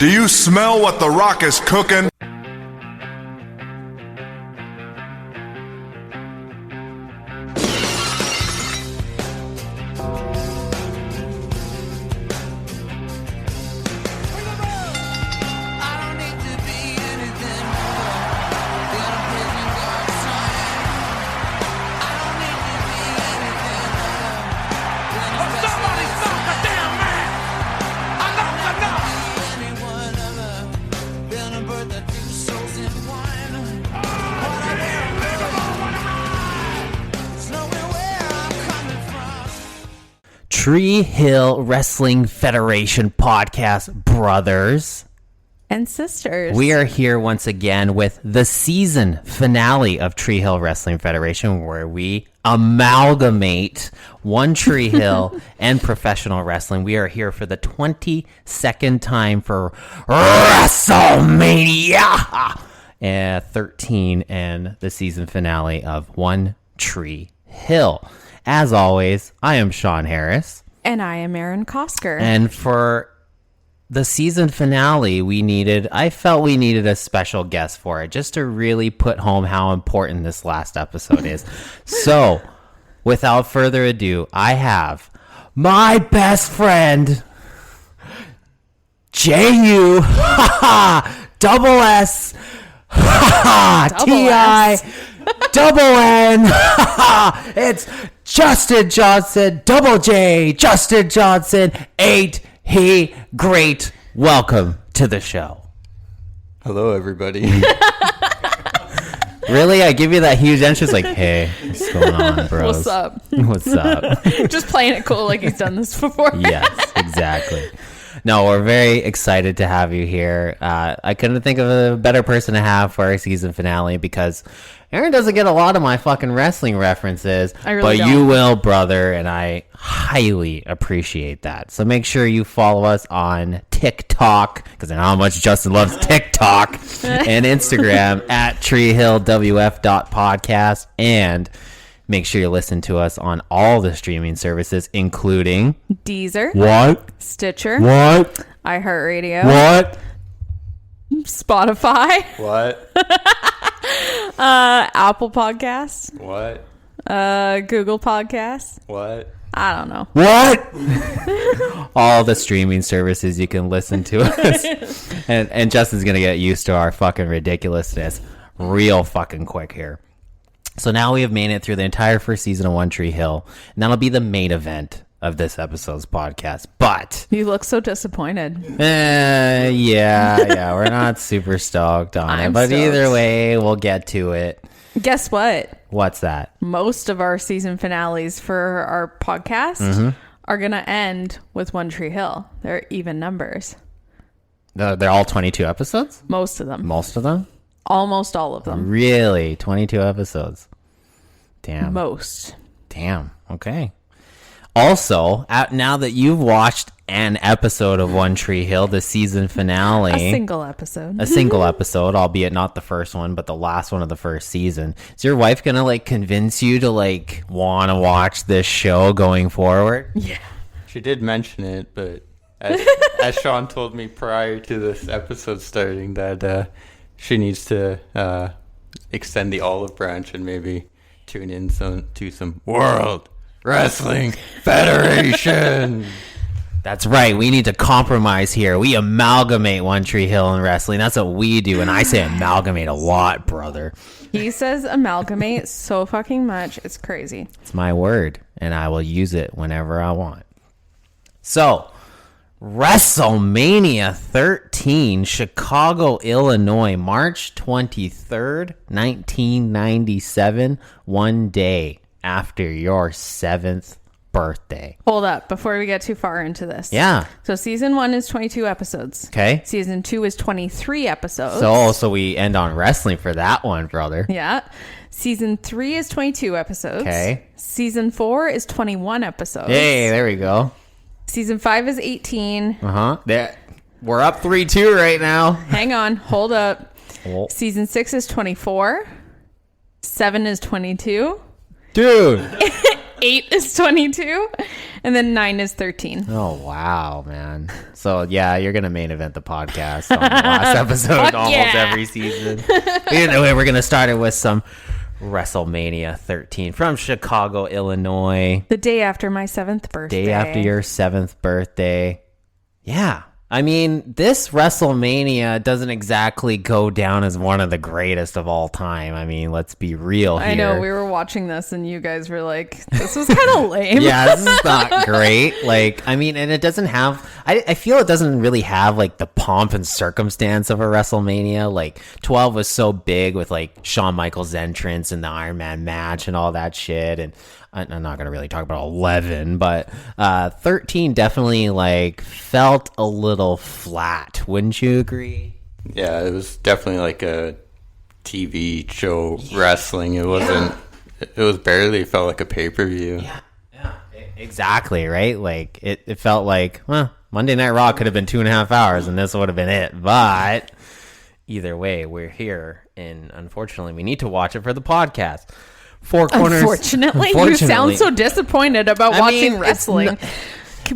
Do you smell what The Rock is cooking? Tree Hill Wrestling Federation podcast, brothers and sisters. We are here once again with the season finale of Tree Hill Wrestling Federation, where we amalgamate One Tree Hill and professional wrestling. We are here for the 22nd time for Wrestlemania 13 and the season finale of One Tree Hill. As always, I am Sean Harris. And I am Aaron Kosker. And for the season finale, I felt we needed a special guest for it, just to really put home how important this last episode is. So, without further ado, I have my best friend, J-U, double S, T-I, double N, it's Justin Johnson, double J, Justin Johnson, ain't he great? Welcome to the show. Hello, everybody. Really? I give you that huge entrance like, hey, what's going on, bros? What's up? What's up? Just playing it cool like he's done this before. Yes, exactly. No, we're very excited to have you here. I couldn't think of a better person to have for our season finale because Aaron doesn't get a lot of my fucking wrestling references, but you will, brother, and I highly appreciate that. So make sure you follow us on TikTok, because I know how much Justin loves TikTok, and Instagram at treehillwf.podcast, and make sure you listen to us on all the streaming services, including Deezer. What? Stitcher. What? iHeartRadio. What? Spotify. What? Apple Podcasts. What? Google Podcasts. What? I don't know. What? All the streaming services you can listen to us. And Justin's going to get used to our fucking ridiculousness real fucking quick here. So now we have made it through the entire first season of One Tree Hill, and that'll be the main event of this episode's podcast. But you look so disappointed. Yeah, we're not super stoked on it, but stoked. Either way, we'll get to it. Guess what? What's that? Most of our season finales for our podcast are going to end with One Tree Hill. They're even numbers. They're all 22 episodes? Most of them. Most of them? Almost all of them. Really? 22 episodes? Damn. Most. Damn. Okay. Also, now that you've watched an episode of One Tree Hill, the season finale. A single episode. A single episode, albeit not the first one, but the last one of the first season. Is your wife going to, convince you to, want to watch this show going forward? Yeah. She did mention it, but as Sean told me prior to this episode starting that she needs to extend the olive branch and maybe tune in to some World Wrestling Federation. That's right. We need to compromise here. We amalgamate One Tree Hill and wrestling. That's what we do. And I say amalgamate a lot, brother. He says amalgamate so fucking much. It's crazy. It's my word, and I will use it whenever I want. So, Wrestlemania 13, Chicago, Illinois, March 23rd, 1997, one day after your 7th birthday. Hold up before we get too far into this. Yeah. So season 1 is 22 episodes. Okay. Season 2 is 23 episodes. So we end on wrestling for that one, brother. Yeah. Season 3 is 22 episodes. Okay. Season 4 is 21 episodes. Hey, there we go. Season 5 is 18. There. We're up 3-2 right now. Hang on. Hold up. Well, Season 6 is 24. 7 is 22. dude. 8 is 22, and then 9 is 13. Oh, wow, man. So, yeah, you're going to main event the podcast on the last episode almost every season. Either way, we're going to start it with some Wrestlemania 13 from Chicago, Illinois. The day after my 7th birthday. Day after your 7th birthday. Yeah. I mean, this WrestleMania doesn't exactly go down as one of the greatest of all time. I mean, let's be real here. I know, we were watching this and you guys were like, this was kind of lame. Yeah, this is not great. Like, I mean, and it doesn't have, I feel it doesn't really have like the pomp and circumstance of a WrestleMania. Like 12 was so big with like Shawn Michaels' entrance and the Iron Man match and all that shit. And I'm not going to really talk about 11, but 13 definitely like felt a little flat. Wouldn't you agree? Yeah, it was definitely like a TV show wrestling. It wasn't, it was barely felt like a pay-per-view. Yeah, exactly, right? Like it felt like, well, Monday Night Raw could have been 2.5 hours and this would have been it. But either way, we're here and unfortunately we need to watch it for the podcast. Four Corners. Unfortunately, you sound so disappointed about watching wrestling.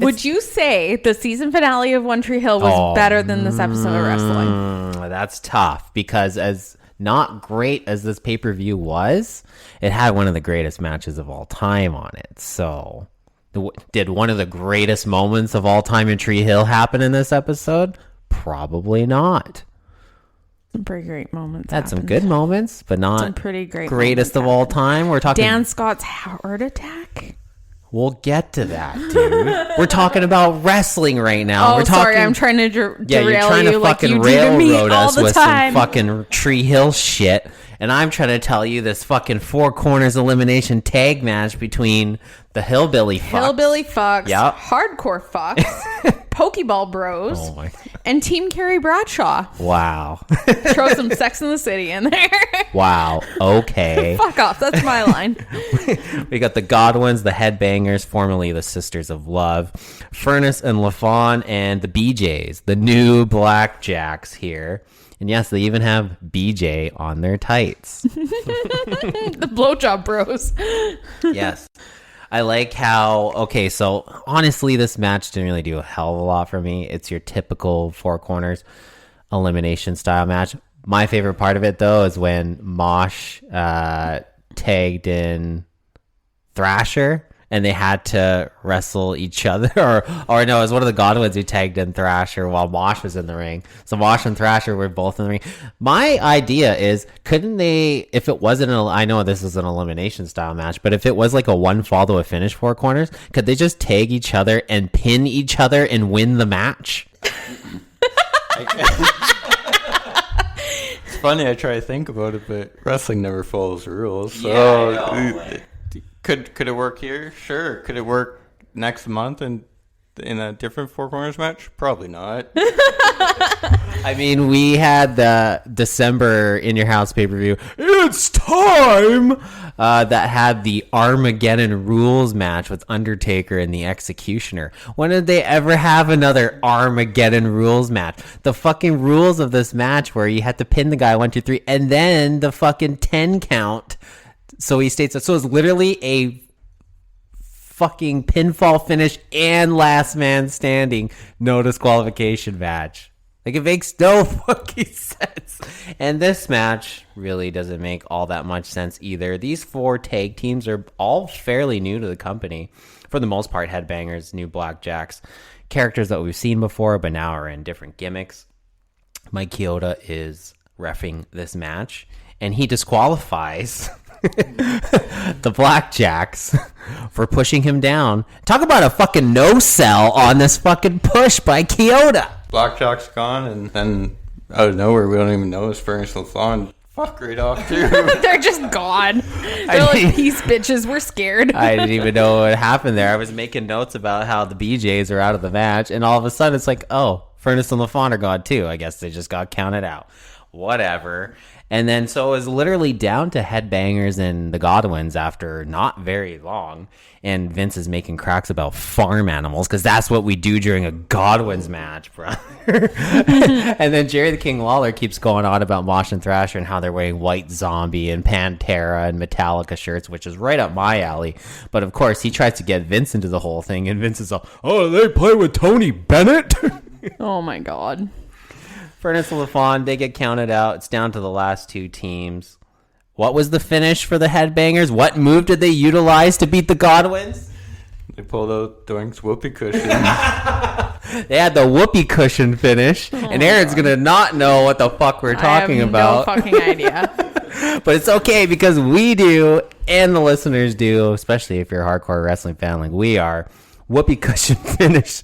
Would you say the season finale of One Tree Hill was better than this episode of wrestling? That's tough because as not great as this pay-per-view was, it had one of the greatest matches of all time on it. So did one of the greatest moments of all time in Tree Hill happen in this episode? Probably not. Some pretty great moments. Had some good moments, but not some pretty great greatest of all time. We're talking Dan Scott's heart attack. We'll get to that, dude. We're talking about wrestling right now. Oh, We're sorry, talking, I'm trying to derail yeah, you're trying to you like fucking you do to me railroad all us the with time. some fucking Tree Hill shit, and I'm trying to tell you this fucking Four Corners elimination tag match between the Hillbilly Fucks, yep. Hardcore Fucks, Pokeball Bros, oh my, and Team Carrie Bradshaw. Wow. Throw some Sex in the City in there. Wow. Okay. Fuck off. That's my line. We got the Godwins, the Headbangers, formerly the Sisters of Love, Furnace and LaFawn, and the BJs, the new Blackjacks here. And yes, they even have BJ on their tights. The Blowjob Bros. Yes. I like how, okay, so honestly, this match didn't really do a hell of a lot for me. It's your typical Four Corners elimination style match. My favorite part of it, though, is when Mosh tagged in Thrasher and they had to wrestle each other. Or no, it was one of the Godwins who tagged in Thrasher while Mosh was in the ring. So Mosh and Thrasher were both in the ring. My idea is, couldn't they, if it wasn't, I know this is an elimination style match, but if it was like a one fall to a finish Four Corners, could they just tag each other and pin each other and win the match? It's funny, I try to think about it, but wrestling never follows rules. So Yeah, could it work here? Sure. Could it work next month and in a different Four Corners match? Probably not. I mean, we had the December In Your House pay-per-view, It's Time, that had the Armageddon Rules match with Undertaker and the Executioner. When did they ever have another Armageddon Rules match? The fucking rules of this match where you had to pin the guy 1, 2, 3, and then the fucking 10 count. So he states that. So it's literally a fucking pinfall finish and last man standing, no disqualification match. Like, it makes no fucking sense. And this match really doesn't make all that much sense either. These four tag teams are all fairly new to the company. For the most part, Headbangers, new Blackjacks, characters that we've seen before, but now are in different gimmicks. Mike Chioda is reffing this match, and he disqualifies the Blackjacks for pushing him down. Talk about a fucking no-sell on this fucking push by Chioda. Blackjack's gone, and then out of nowhere, we don't even know it's Furnace LaFawn. Fuck right off, too. They're just gone. They're like, peace, bitches. We're scared. I didn't even know what happened there. I was making notes about how the BJs are out of the match, and all of a sudden it's like, oh, Furnace and LaFawn are gone too. I guess they just got counted out. whatever. And then so it was literally down to Headbangers and the Godwins after not very long. And Vince is making cracks about farm animals because that's what we do during a Godwins match, brother. And then Jerry the King Lawler keeps going on about Mosh and Thrasher and how they're wearing White Zombie and Pantera and Metallica shirts, which is right up my alley. But of course, he tries to get Vince into the whole thing, and Vince is all, oh, they play with Tony Bennett? Oh my God. Furnace and LaFawn, they get counted out. It's down to the last two teams. What was the finish for the Headbangers? What move did they utilize to beat the Godwins? They pulled out Doink's whoopee cushion. They had the whoopee cushion finish, and Aaron's going to not know what the fuck we're talking about. I have no fucking idea. But it's okay because we do, and the listeners do, especially if you're a hardcore wrestling fan like we are. Whoopee cushion finish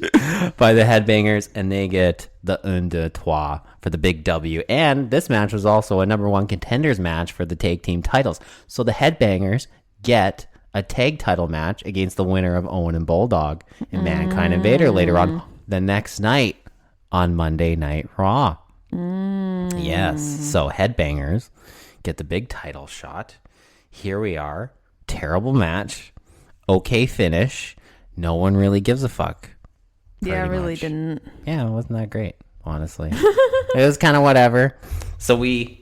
by the Headbangers, and they get the un deux trois for the big W. And this match was also a number one contenders match for the tag team titles. So the Headbangers get a tag title match against the winner of Owen and Bulldog and Mankind and Vader later on the next night on Monday Night Raw. Yes, so Headbangers get the big title shot. Here we are. Terrible match. Okay finish. No one really gives a fuck. Yeah, really much. didn't. Yeah, it wasn't that great, honestly. It was kind of whatever. So it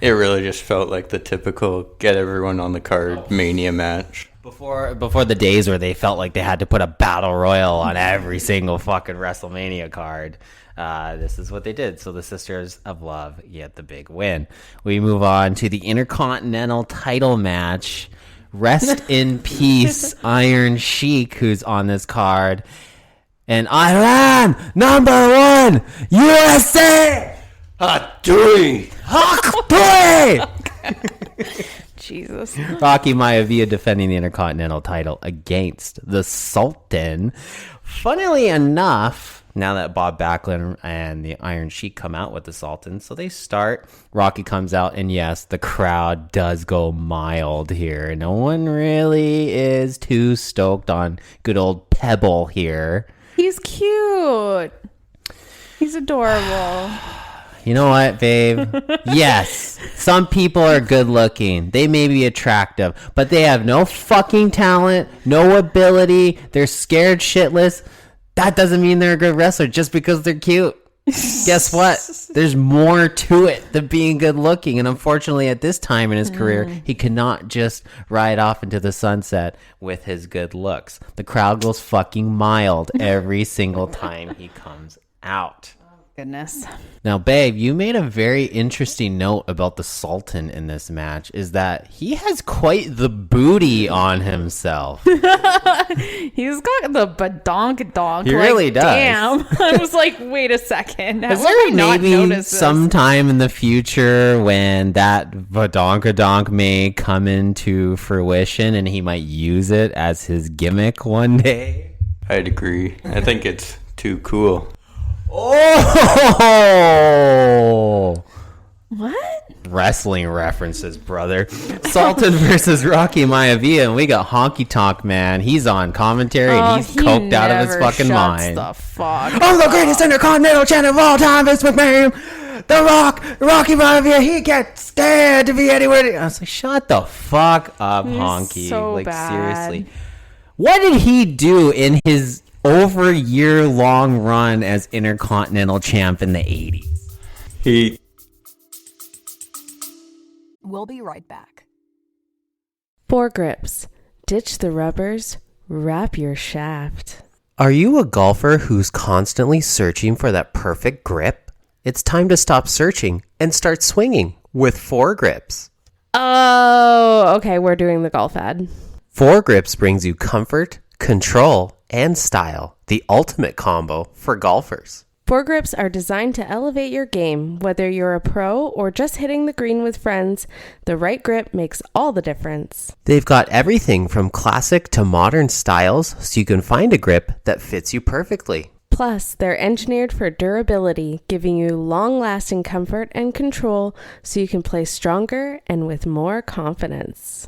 really just felt like the typical get everyone on the card Mania match. Before the days where they felt like they had to put a battle royal on every single fucking WrestleMania card, this is what they did. So the Sisters of Love get the big win. We move on to the Intercontinental title match. Rest in peace, Iron Sheik, who's on this card. And Iran, #1, USA! Hattori! Jesus. Rocky Maivia defending the Intercontinental title against the Sultan. Funnily enough, now that Bob Backlund and the Iron Sheik come out with the Sultan, so they start. Rocky comes out, and yes, the crowd does go mild here. No one really is too stoked on good old Pebble here. He's cute. He's adorable. You know what, babe? Yes, some people are good looking. They may be attractive, but they have no fucking talent, no ability. They're scared shitless. That doesn't mean they're a good wrestler just because they're cute. Guess what? There's more to it than being good looking. And unfortunately, at this time in his career, he cannot just ride off into the sunset with his good looks. The crowd goes fucking mild every single time he comes out. Goodness. Now, babe, you made a very interesting note about the Sultan in this match, is that he has quite the booty on himself. He's got the badonk. He really does. Damn. I was like, wait a second. Is there maybe sometime in the future when that badonkadonk may come into fruition and he might use it as his gimmick one day? I'd agree. I think it's too cool. Oh! What? Wrestling references, brother. Sultan versus Rocky Maivia, and we got Honky Tonk Man. He's on commentary, and he's coked out of his fucking mind. The fuck I'm the greatest Intercontinental champion of all time, Vince McMahon. The Rock, Rocky Maivia, he gets scared to be anywhere. I was like, shut the fuck up, Honky. So like, bad. seriously. What did he do in his over year-long run as Intercontinental champ in the 80s? We'll be right back. FORE GRIPS. Ditch the rubbers. Wrap your shaft. Are you a golfer who's constantly searching for that perfect grip? It's time to stop searching and start swinging with FORE GRIPS. Oh, okay. We're doing the golf ad. FORE GRIPS brings you comfort, control, and style, the ultimate combo for golfers. FORE GRIPS are designed to elevate your game. Whether you're a pro or just hitting the green with friends, the right grip makes all the difference. They've got everything from classic to modern styles, so you can find a grip that fits you perfectly. Plus, they're engineered for durability, giving you long-lasting comfort and control so you can play stronger and with more confidence.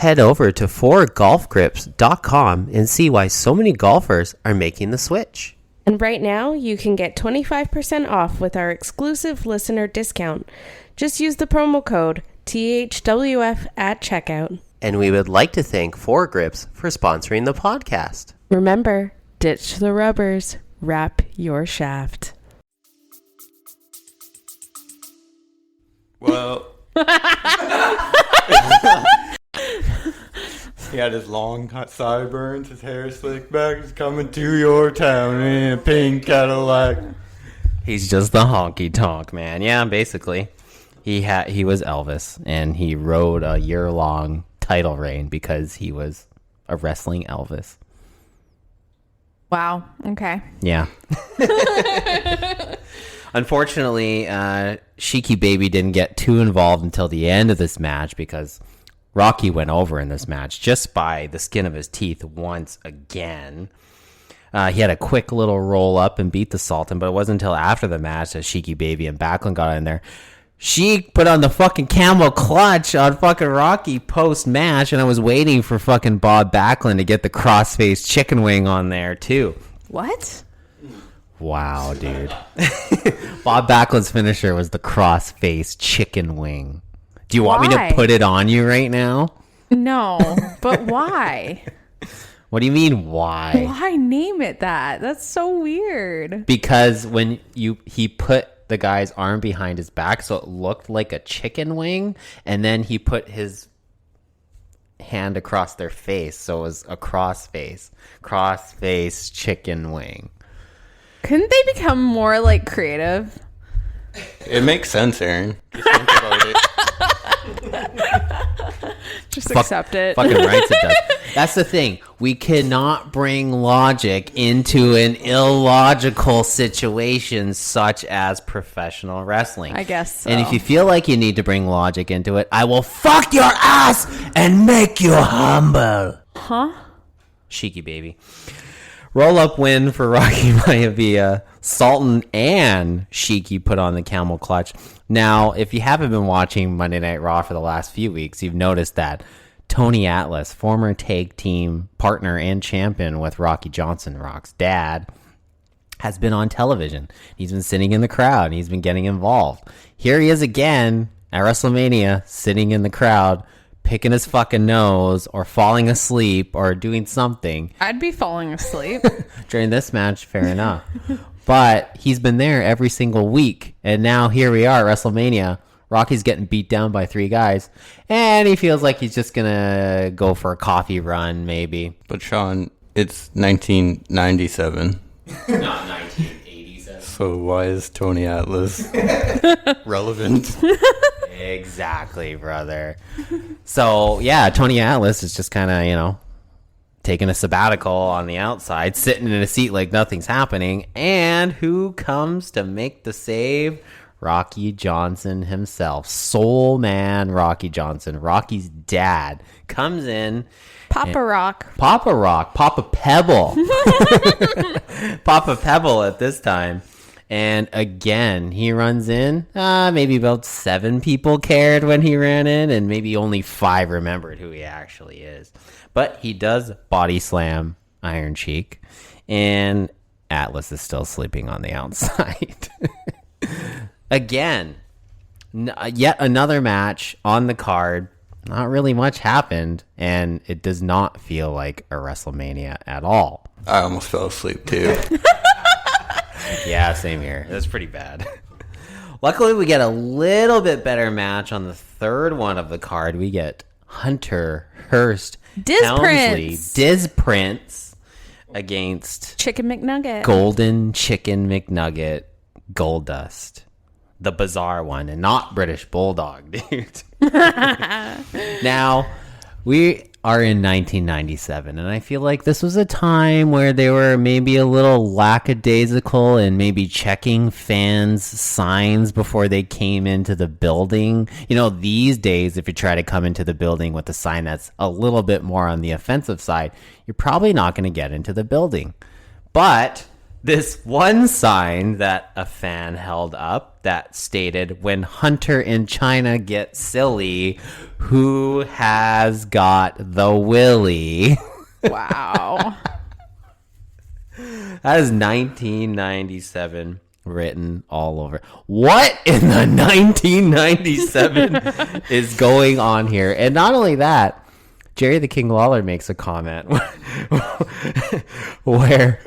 Head over to FORGolfGrips.com and see why so many golfers are making the switch. And right now, you can get 25% off with our exclusive listener discount. Just use the promo code THWF at checkout. And we would like to thank FORE GRIPS for sponsoring the podcast. Remember, ditch the rubbers, wrap your shaft. Well, he had his long sideburns, his hair slicked back. He's coming to your town in a pink Cadillac. He's just the honky tonk man. Yeah, basically. He was Elvis, and he rode a year-long title reign because he was a wrestling Elvis. Wow. Okay. Yeah. Unfortunately, Sheiky Baby didn't get too involved until the end of this match because Rocky went over in this match just by the skin of his teeth once again. He had a quick little roll up and beat the Sultan, but it wasn't until after the match that Sheiky Baby and Backlund got in there. Sheik put on the fucking camel clutch on fucking Rocky post-match, and I was waiting for fucking Bob Backlund to get the cross-faced chicken wing on there, too. What? Wow, dude. Bob Backlund's finisher was the cross-faced chicken wing. Do you want me to put it on you right now? No, but why? What do you mean, why? Why name it that? That's so weird. Because when he put the guy's arm behind his back so it looked like a chicken wing, and then he put his hand across their face so it was a cross-face chicken wing. Couldn't they become more like creative? It makes sense, Aaron. Just think about it. Just accept it. Fucking right it does. That's the thing. We cannot bring logic into an illogical situation such as professional wrestling. I guess so. And if you feel like you need to bring logic into it, I will fuck your ass and make you humble. Huh? Sheiky Baby. Roll-up win for Rocky Maivia. Sultan and Sheiky put on the camel clutch. Now, if you haven't been watching Monday Night Raw for the last few weeks, you've noticed that Tony Atlas, former tag team partner and champion with Rocky Johnson, Rock's dad, has been on television. He's been sitting in the crowd, and he's been getting involved. Here he is again at WrestleMania, sitting in the crowd, picking his fucking nose or falling asleep or doing something. I'd be falling asleep. During this match, fair enough. But he's been there every single week. And now here we are at WrestleMania. Rocky's getting beat down by 3 guys. And he feels like he's just going to go for a coffee run, maybe. But Sean, it's 1997. Not 1987. So why is Tony Atlas relevant? Exactly, brother. So, yeah, Tony Atlas is just kind of, taking a sabbatical on the outside, sitting in a seat like nothing's happening. And who comes to make the save? Rocky Johnson himself. Soul man Rocky Johnson. Rocky's dad comes in. Papa Rock. Papa Pebble. Papa Pebble at this time. And again, he runs in. Maybe about 7 people cared when he ran in, and maybe only 5 remembered who he actually is. But he does body slam Iron Sheik, and Atlas is still sleeping on the outside. Again, yet another match on the card. Not really much happened, and it does not feel like a WrestleMania at all. I almost fell asleep too. Yeah, same here. It was pretty bad. Luckily, we get a little bit better match on the third one of the card. We get Hunter Hearst Diz Prince against Chicken McNugget. Golden Chicken McNugget Goldust. The bizarre one, and not British Bulldog, dude. Now, we are in 1997, and I feel like this was a time where they were maybe a little lackadaisical and maybe checking fans' signs before they came into the building. These days, if you try to come into the building with a sign that's a little bit more on the offensive side, you're probably not going to get into the building. But this one sign that a fan held up that stated, "When Hunter in China gets silly, who has got the willy?" Wow. That is 1997 written all over. What in the 1997 is going on here? And not only that, Jerry the King Lawler makes a comment where,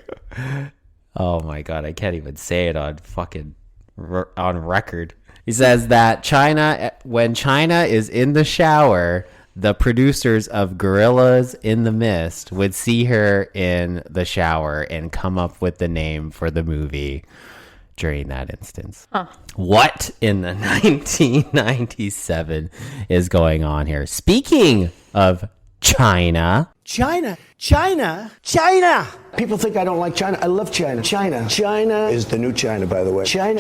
oh my God, I can't even say it on record. He says that when China is in the shower, the producers of Gorillas in the Mist would see her in the shower and come up with the name for the movie during that instance. What in the 1997 is going on here? Speaking of China. China. People think I don't like China. I love China. China is the new China, by the way. China.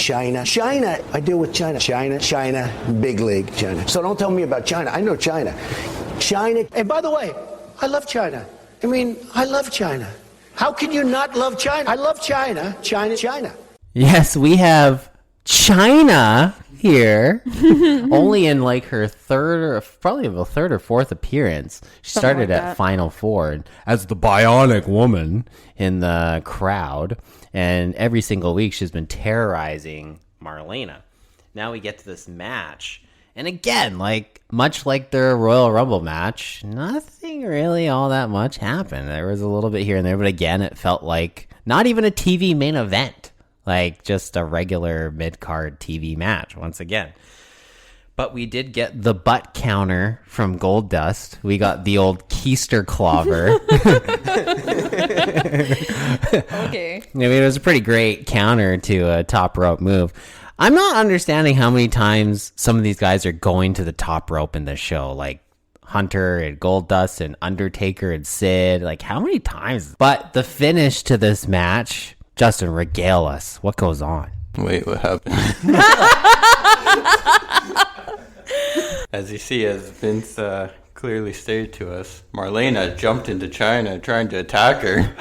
I deal with China. China, big league China. So don't tell me about China. I know China. And by the way, I love China. I love China. How can you not love China? I love China. China. Yes, we have China here, only in like her third or fourth appearance. She started at Final Four and as the Bionic Woman in the crowd, and every single week she's been terrorizing Marlena. Now we get to this match, and again, much like their Royal Rumble match, nothing really all that much happened. There was a little bit here and there, but again, it felt like not even a TV main event. Like just a regular mid-card TV match once again. But we did get the butt counter from Goldust. We got the old keister clobber. Okay. It was a pretty great counter to a top rope move. I'm not understanding how many times some of these guys are going to the top rope in this show. Like Hunter and Goldust and Undertaker and Sid. Like how many times? But the finish to this match... Justin, regale us. What goes on? Wait, what happened? As you see, as Vince clearly stated to us, Marlena jumped into China trying to attack her.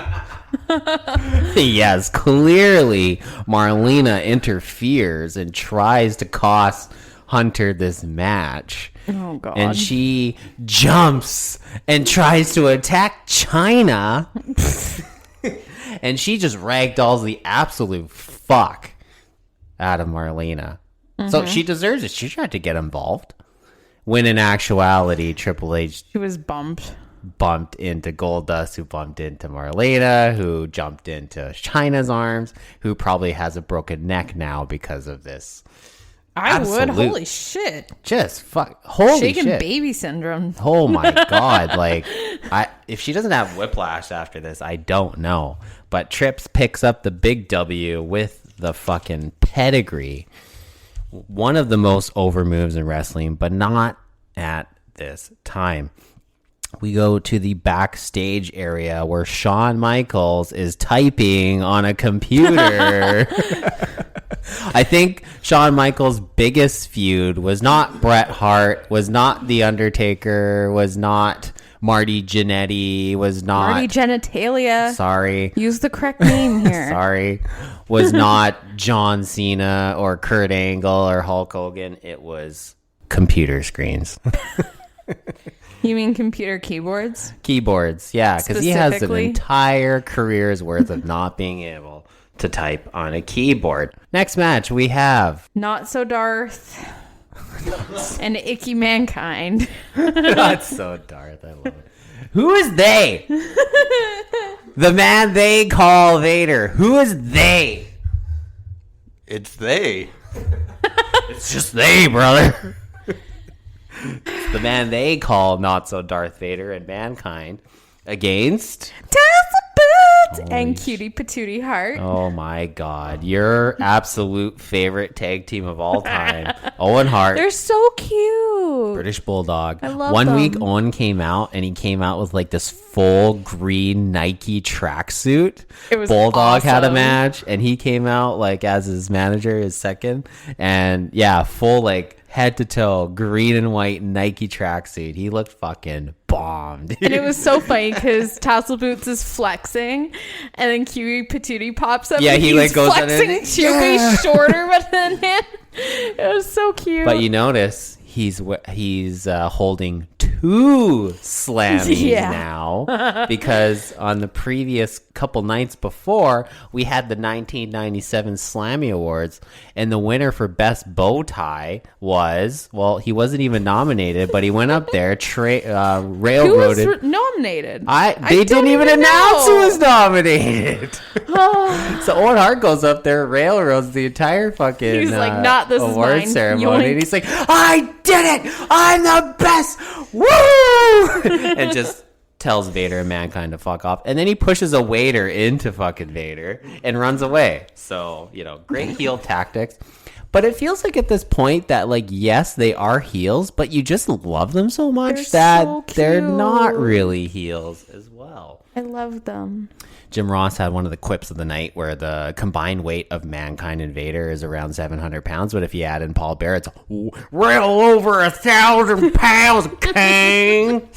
Yes, clearly Marlena interferes and tries to cost Hunter this match. Oh, God. And she jumps and tries to attack China. And she just ragdolls the absolute fuck out of Marlena. Mm-hmm. So she deserves it. She tried to get involved. When in actuality, Triple H... She was bumped into Goldust, who bumped into Marlena, who jumped into China's arms, who probably has a broken neck now because of this. Would. Holy shit. Just fuck. Holy Shaken shit. baby syndrome. Oh my God. If she doesn't have whiplash after this, I don't know. But Trips picks up the big W with the fucking pedigree. One of the most over moves in wrestling, but not at this time. We go to the backstage area where Shawn Michaels is typing on a computer. I think Shawn Michaels' biggest feud was not Bret Hart, was not The Undertaker, was not Marty Jannetty, was not... Marty Genitalia. Sorry. Use the correct name here. Sorry. Was not John Cena or Kurt Angle or Hulk Hogan. It was computer screens. You mean computer keyboards? Keyboards, yeah, because he has an entire career's worth of not being able to type on a keyboard. Next match, we have... Not So Darth and Icky Mankind. Not So Darth, I love it. Who is they? The man they call Vader. Who is they? It's they. It's just they, brother. It's the man they call Not So Darth Vader and Mankind against and Cutie Patootie Heart. Oh my God, your absolute favorite tag team of all time, Owen Hart. They're so cute. British Bulldog. I love One them. week Owen came out and he came out with like this full green Nike tracksuit. It was Bulldog had a awesome. match and he came out like as his manager, his second, and yeah, full like head to toe, green and white Nike tracksuit. He looked fucking bombed. And it was so funny because Tassel Boots is flexing, and then Kiwi Patootie pops up. Yeah, and he he's like goes flexing under. to be shorter than him. It was so cute. But you notice he's holding 2 Slammies now, because on the previous couple nights before, we had the 1997 Slammy Awards, and the winner for best bow tie was, well, he wasn't even nominated, but he went up there, railroaded. Who was nominated? They didn't even announce who was nominated. So Owen Hart goes up there, railroads the entire fucking He's like, "Not this is award mine." ceremony, Yoink. and he's like, "I did it! I'm the best! Woo!" and just tells Vader and Mankind to fuck off, and then he pushes a waiter into fucking Vader and runs away. So, great heel tactics. But it feels like at this point that, like, yes, they are heels, but you just love them so much that they're not really heels as well. I love them. Jim Ross had one of the quips of the night where the combined weight of Mankind and Vader is around 700 pounds, but if you add in Paul Bear, it's well over 1,000 pounds, King.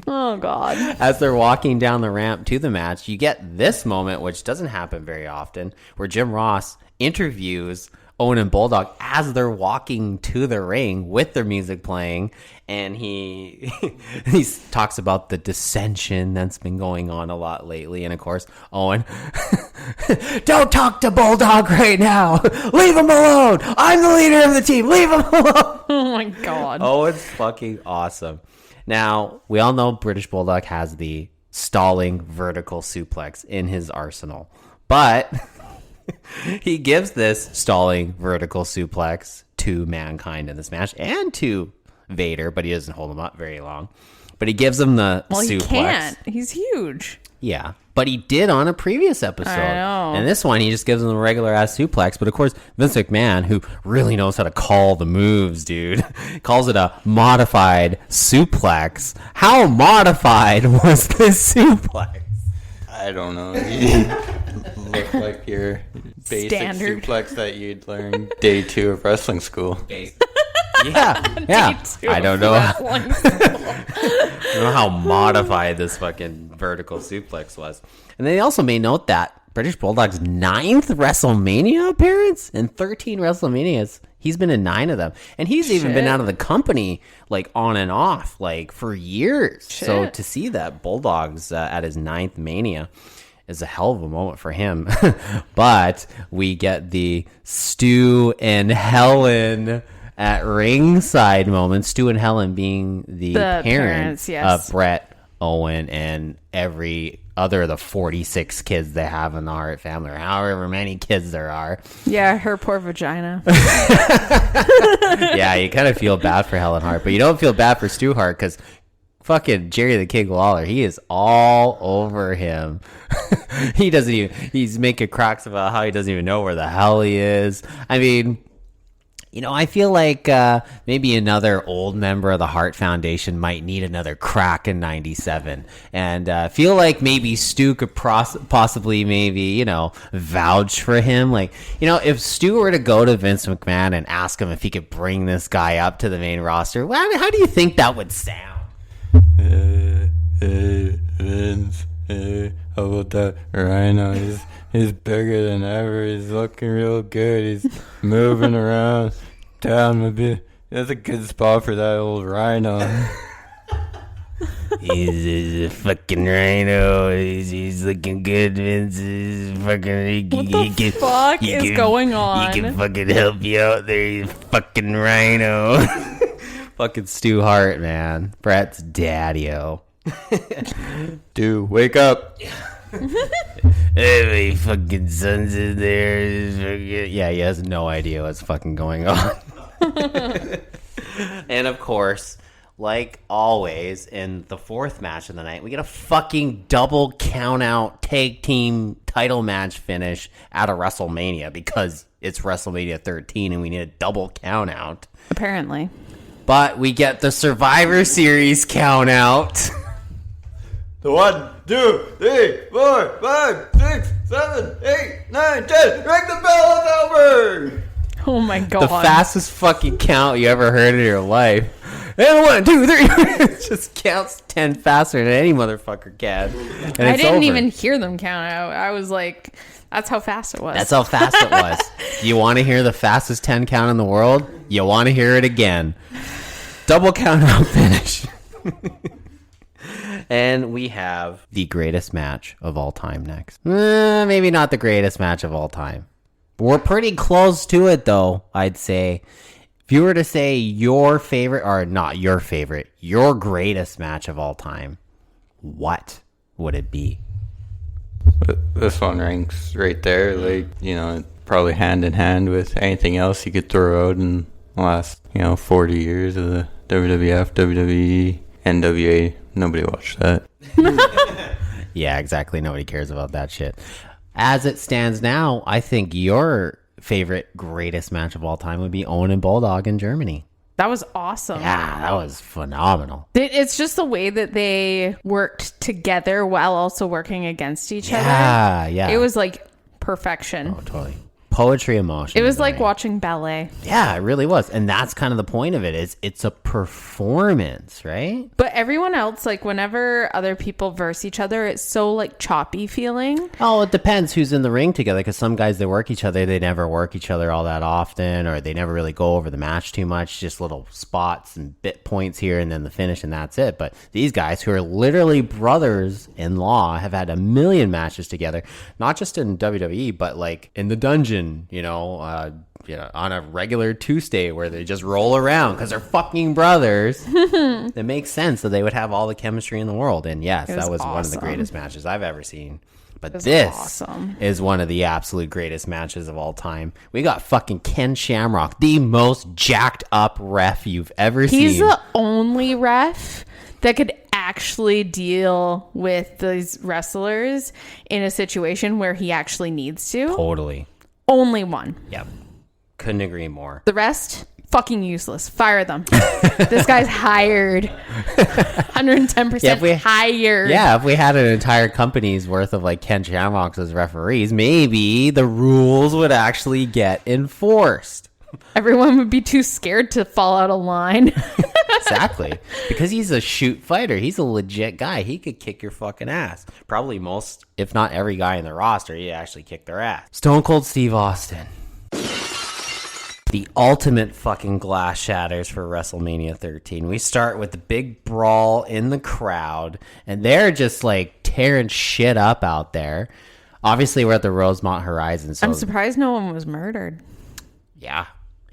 Oh, God. As they're walking down the ramp to the match, you get this moment, which doesn't happen very often, where Jim Ross interviews Owen and Bulldog as they're walking to the ring with their music playing, and he talks about the dissension that's been going on a lot lately. And of course, Owen, don't talk to Bulldog right now. Leave him alone. I'm the leader of the team. Leave him alone. Oh my God. Owen's fucking awesome. Now, we all know British Bulldog has the stalling vertical suplex in his arsenal, but he gives this stalling vertical suplex to Mankind in this match and to Vader, but he doesn't hold him up very long. But he gives him the suplex. He can't. He's huge. Yeah, but he did on a previous episode. I know. And this one, he just gives him a regular ass suplex. But of course, Vince McMahon, who really knows how to call the moves, dude, calls it a modified suplex. How modified was this suplex? I don't know. You look like your basic Standard. suplex that you'd learn day 2 of wrestling school. Yeah. I don't know. I Wrestling. don't know how modified this fucking vertical suplex was. And they also made note that British Bulldog's 9th WrestleMania appearance in 13 WrestleManias. He's been in 9 of them. And he's even been out of the company, like, on and off, like, for years. So to see that Bulldog's at his 9th Mania is a hell of a moment for him. But we get the Stu and Helen at ringside moment. Stu and Helen being the parents yes. of Brett, Owen, and every other of the 46 kids they have in the Hart family, or however many kids there are. Yeah, her poor vagina. Yeah, you kind of feel bad for Helen Hart, but you don't feel bad for Stu Hart because fucking Jerry the King Lawler, he is all over him. He's making cracks about how he doesn't even know where the hell he is. I mean, I feel like maybe another old member of the Hart Foundation might need another crack in 97. And feel like maybe Stu could possibly maybe, vouch for him. Like, if Stu were to go to Vince McMahon and ask him if he could bring this guy up to the main roster, how do you think that would sound? Vince, how about that Rhino? He's bigger than ever. He's looking real good. He's moving around town. Maybe that's a good spot for that old Rhino. He's a fucking Rhino. He's looking good, Vince. He's fucking. What the fuck is going on? He can fucking help you out there, you fucking Rhino. Fucking Stu Hart, man. Brett's daddy-o. Dude, wake up. Hey, my fucking son's in there. Yeah, he has no idea what's fucking going on. And of course, like always, in the 4th match of the night, we get a fucking double count-out tag team title match finish at a WrestleMania because it's WrestleMania 13 and we need a double count-out. Apparently. But we get the Survivor Series count-out. The 1, 2, 3, 4, 5, 6, 7, 8, 9, 10. Ring the bell, it's over. Oh my god. The fastest fucking count you ever heard in your life. And 1, 2, 3. It just counts 10 faster than any motherfucker can. And I it's didn't over. even hear them count. I was like, that's how fast it was. That's how fast it was. You want to hear the fastest 10 count in the world? You want to hear it again. Double count out finish. And we have the greatest match of all time next. Maybe not the greatest match of all time. We're pretty close to it, though, I'd say. If you were to say your favorite, or not your favorite, your greatest match of all time, what would it be? This one ranks right there, like, you know, probably hand in hand with anything else you could throw out in the last, 40 years of the WWF, WWE, NWA. Nobody watched that. Yeah, exactly. Nobody cares about that shit. As it stands now, I think your favorite greatest match of all time would be Owen and Bulldog in Germany. That was awesome. Yeah, that was phenomenal. It's just the way that they worked together while also working against each other. Yeah. It was like perfection. Oh, totally. Poetry in motion. It was in the like ring. watching ballet. Yeah, it really was. And that's kind of the point of it, is it's a performance, right? But everyone else, like whenever other people verse each other, it's so like choppy feeling. Oh, it depends who's in the ring together, because some guys, they work each other, they never work each other all that often, or they never really go over the match too much, just little spots and bit points here and then the finish, and that's it. But these guys, who are literally brothers-in-law, have had a million matches together, not just in WWE, but like in the dungeon, on a regular Tuesday where they just roll around because they're fucking brothers. It makes sense that they would have all the chemistry in the world. And yes, that was one of the greatest matches I've ever seen. But this is one of the absolute greatest matches of all time. We got fucking Ken Shamrock, the most jacked up ref you've ever seen. He's the only ref that could actually deal with these wrestlers in a situation where he actually needs to. Totally. Only one. Yep. Couldn't agree more. The rest, fucking useless. Fire them. This guy's hired. 110% hired. Yeah, if we had an entire company's worth of like Ken Shamrocks as referees, maybe the rules would actually get enforced. Everyone would be too scared to fall out of line. Exactly. Because he's a shoot fighter. He's a legit guy. He could kick your fucking ass. Probably most, if not every guy in the roster, he'd actually kick their ass. Stone Cold Steve Austin. The ultimate fucking glass shatters for WrestleMania 13. We start with the big brawl in the crowd, and they're just like tearing shit up out there. Obviously, we're at the Rosemont Horizon. So I'm surprised no one was murdered. Yeah.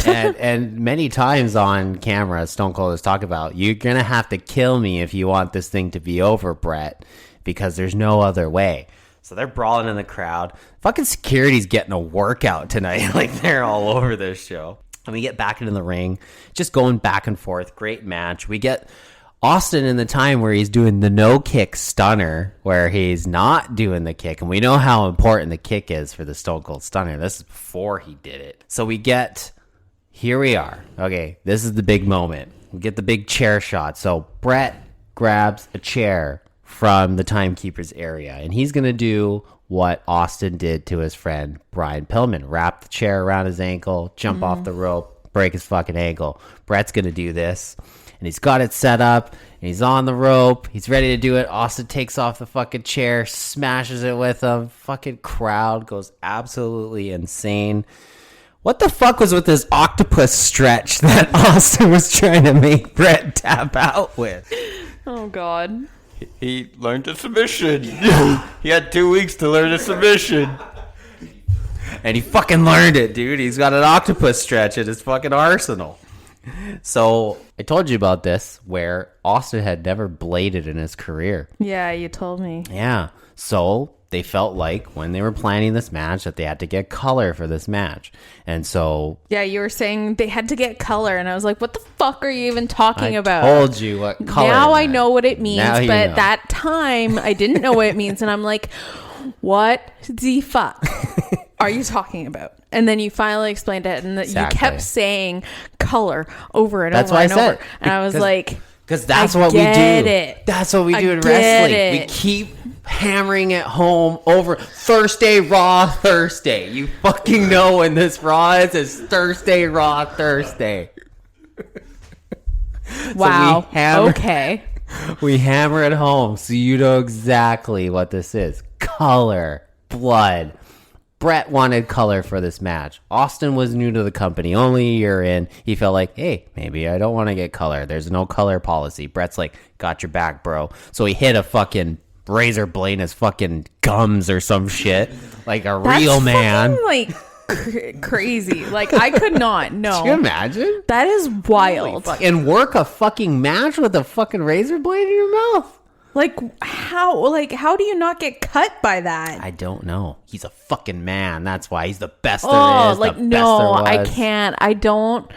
And many times on camera, Stone Cold has talked about, you're going to have to kill me if you want this thing to be over, Brett, because there's no other way. So they're brawling in the crowd. Fucking security's getting a workout tonight. Like, they're all over this show. And we get back into the ring, just going back and forth. Great match. We get Austin in the time where he's doing the no-kick stunner, where he's not doing the kick. And we know how important the kick is for the Stone Cold Stunner. This is before he did it. So we get... Here we are. Okay, this is the big moment. We get the big chair shot. So Brett grabs a chair from the timekeeper's area, and he's going to do what Austin did to his friend Brian Pillman. Wrap the chair around his ankle, jump off the rope, break his fucking ankle. Brett's going to do this, and he's got it set up, and he's on the rope. He's ready to do it. Austin takes off the fucking chair, smashes it with him. Fucking crowd goes absolutely insane. What the fuck was with this octopus stretch that Austin was trying to make Brett tap out with? Oh, God. He learned a submission. He had 2 weeks to learn a submission. And he fucking learned it, dude. He's got an octopus stretch in his fucking arsenal. So I told you about this, where Austin had never bladed in his career. Yeah, you told me. Yeah. So they felt like when they were planning this match that they had to get color for this match. And so... Yeah, you were saying they had to get color. And I was like, what the fuck are you even talking about? I told you what color. Now I know what it means. Now But you know. that time, I didn't know what it means. And I'm like, what the fuck are you talking about? And then you finally explained it. And Exactly. you kept saying color over and That's over what and I said. over. And I was like... Because that's I what we do. get it. That's what we do I in get wrestling. it. We keep hammering it home over Thursday, Raw Thursday. You fucking know when this Raw is. It's Thursday, Raw Thursday. Wow. So okay. we hammer it home so you know exactly what this is. Color, blood. Brett wanted color for this match. Austin was new to the company, only a year in. He felt like, hey, maybe I don't want to get color. There's no color policy. Brett's like, got your back, bro. So he hit a fucking razor blade in his fucking gums or some shit. Like a real man. Like crazy. Like I could not. No. Can you imagine? That is wild. And work a fucking match with a fucking razor blade in your mouth? Like how do you not get cut by that? I don't know. He's a fucking man. That's why he's the best there is. Like the best there was. I can't. I don't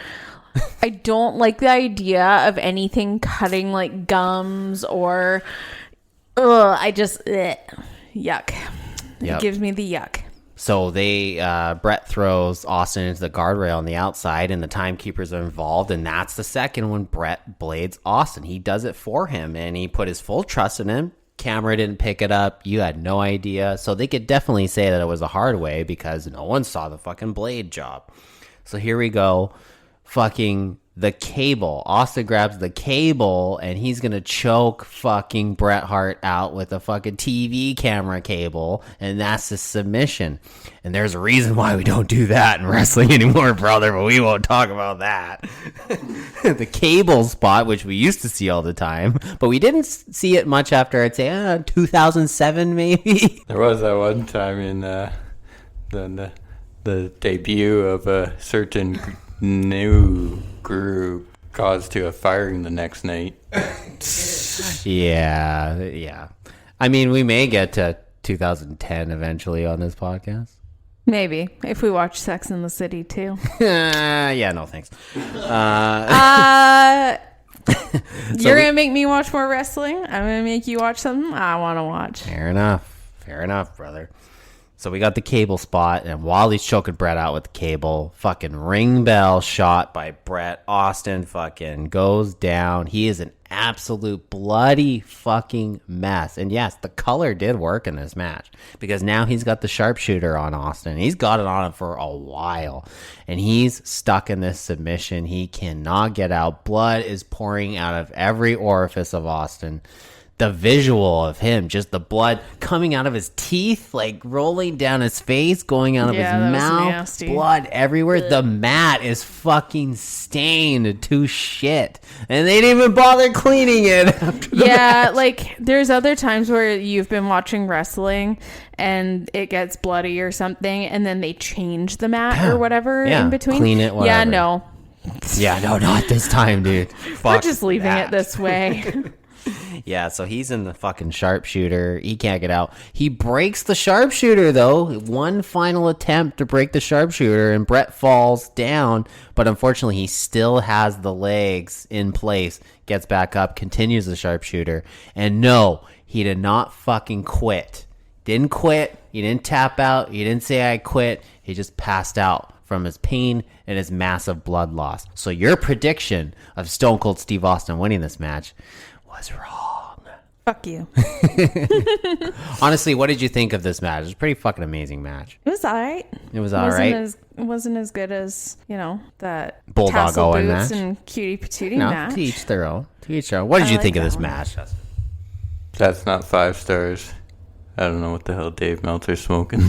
like the idea of anything cutting like gums or I just yuck. Yep. It gives me the yuck. So Brett throws Austin into the guardrail on the outside, and the timekeepers are involved, and that's the second when Brett blades Austin. He does it for him, and he put his full trust in him. Camera didn't pick it up. You had no idea. So they could definitely say that it was a hard way because no one saw the fucking blade job. So here we go. Fucking the cable. Austin grabs the cable and he's gonna choke fucking Bret Hart out with a fucking TV camera cable, and that's the submission. And there's a reason why we don't do that in wrestling anymore, brother, but we won't talk about that. The cable spot, which we used to see all the time, but we didn't see it much after, I'd say 2007 maybe. There was that one time in the debut of a certain new group caused to a firing the next night. Yeah. I mean, we may get to 2010 eventually on this podcast. Maybe if we watch Sex in the City too. Yeah, no thanks. You're gonna make me watch more wrestling. I'm gonna make you watch something I want to watch. Fair enough, brother. So we got the cable spot, and while he's choking Brett out with the cable, fucking ring bell shot by Brett. Austin fucking goes down. He is an absolute bloody fucking mess. And yes, the color did work in this match because now he's got the sharpshooter on Austin. He's got it on him for a while, and he's stuck in this submission. He cannot get out. Blood is pouring out of every orifice of Austin. The visual of him, just the blood coming out of his teeth, like rolling down his face, going out of his mouth, nasty. Blood everywhere. The mat is fucking stained to shit, and they didn't even bother cleaning it after the match. Like there's other times where you've been watching wrestling and it gets bloody or something, and then they change the mat or whatever in between. Clean it, whatever. Yeah, no, not this time, dude. We're just leaving it this way. Yeah, so he's in the fucking sharpshooter. He can't get out. He breaks the sharpshooter, though. One final attempt to break the sharpshooter, and Brett falls down. But unfortunately, he still has the legs in place. Gets back up, continues the sharpshooter. And no, he did not fucking quit. Didn't quit. He didn't tap out. He didn't say, I quit. He just passed out from his pain and his massive blood loss. So your prediction of Stone Cold Steve Austin winning this match was wrong. Fuck you. Honestly, what did you think of this match? It was a pretty fucking amazing match. It was alright. It was alright. It wasn't as good as, that Bulldog tassel Owen boots match. and cutie patootie No, match. to each their own. What did you like think of that this one. match? That's not 5 stars. I don't know what the hell Dave Meltzer's smoking.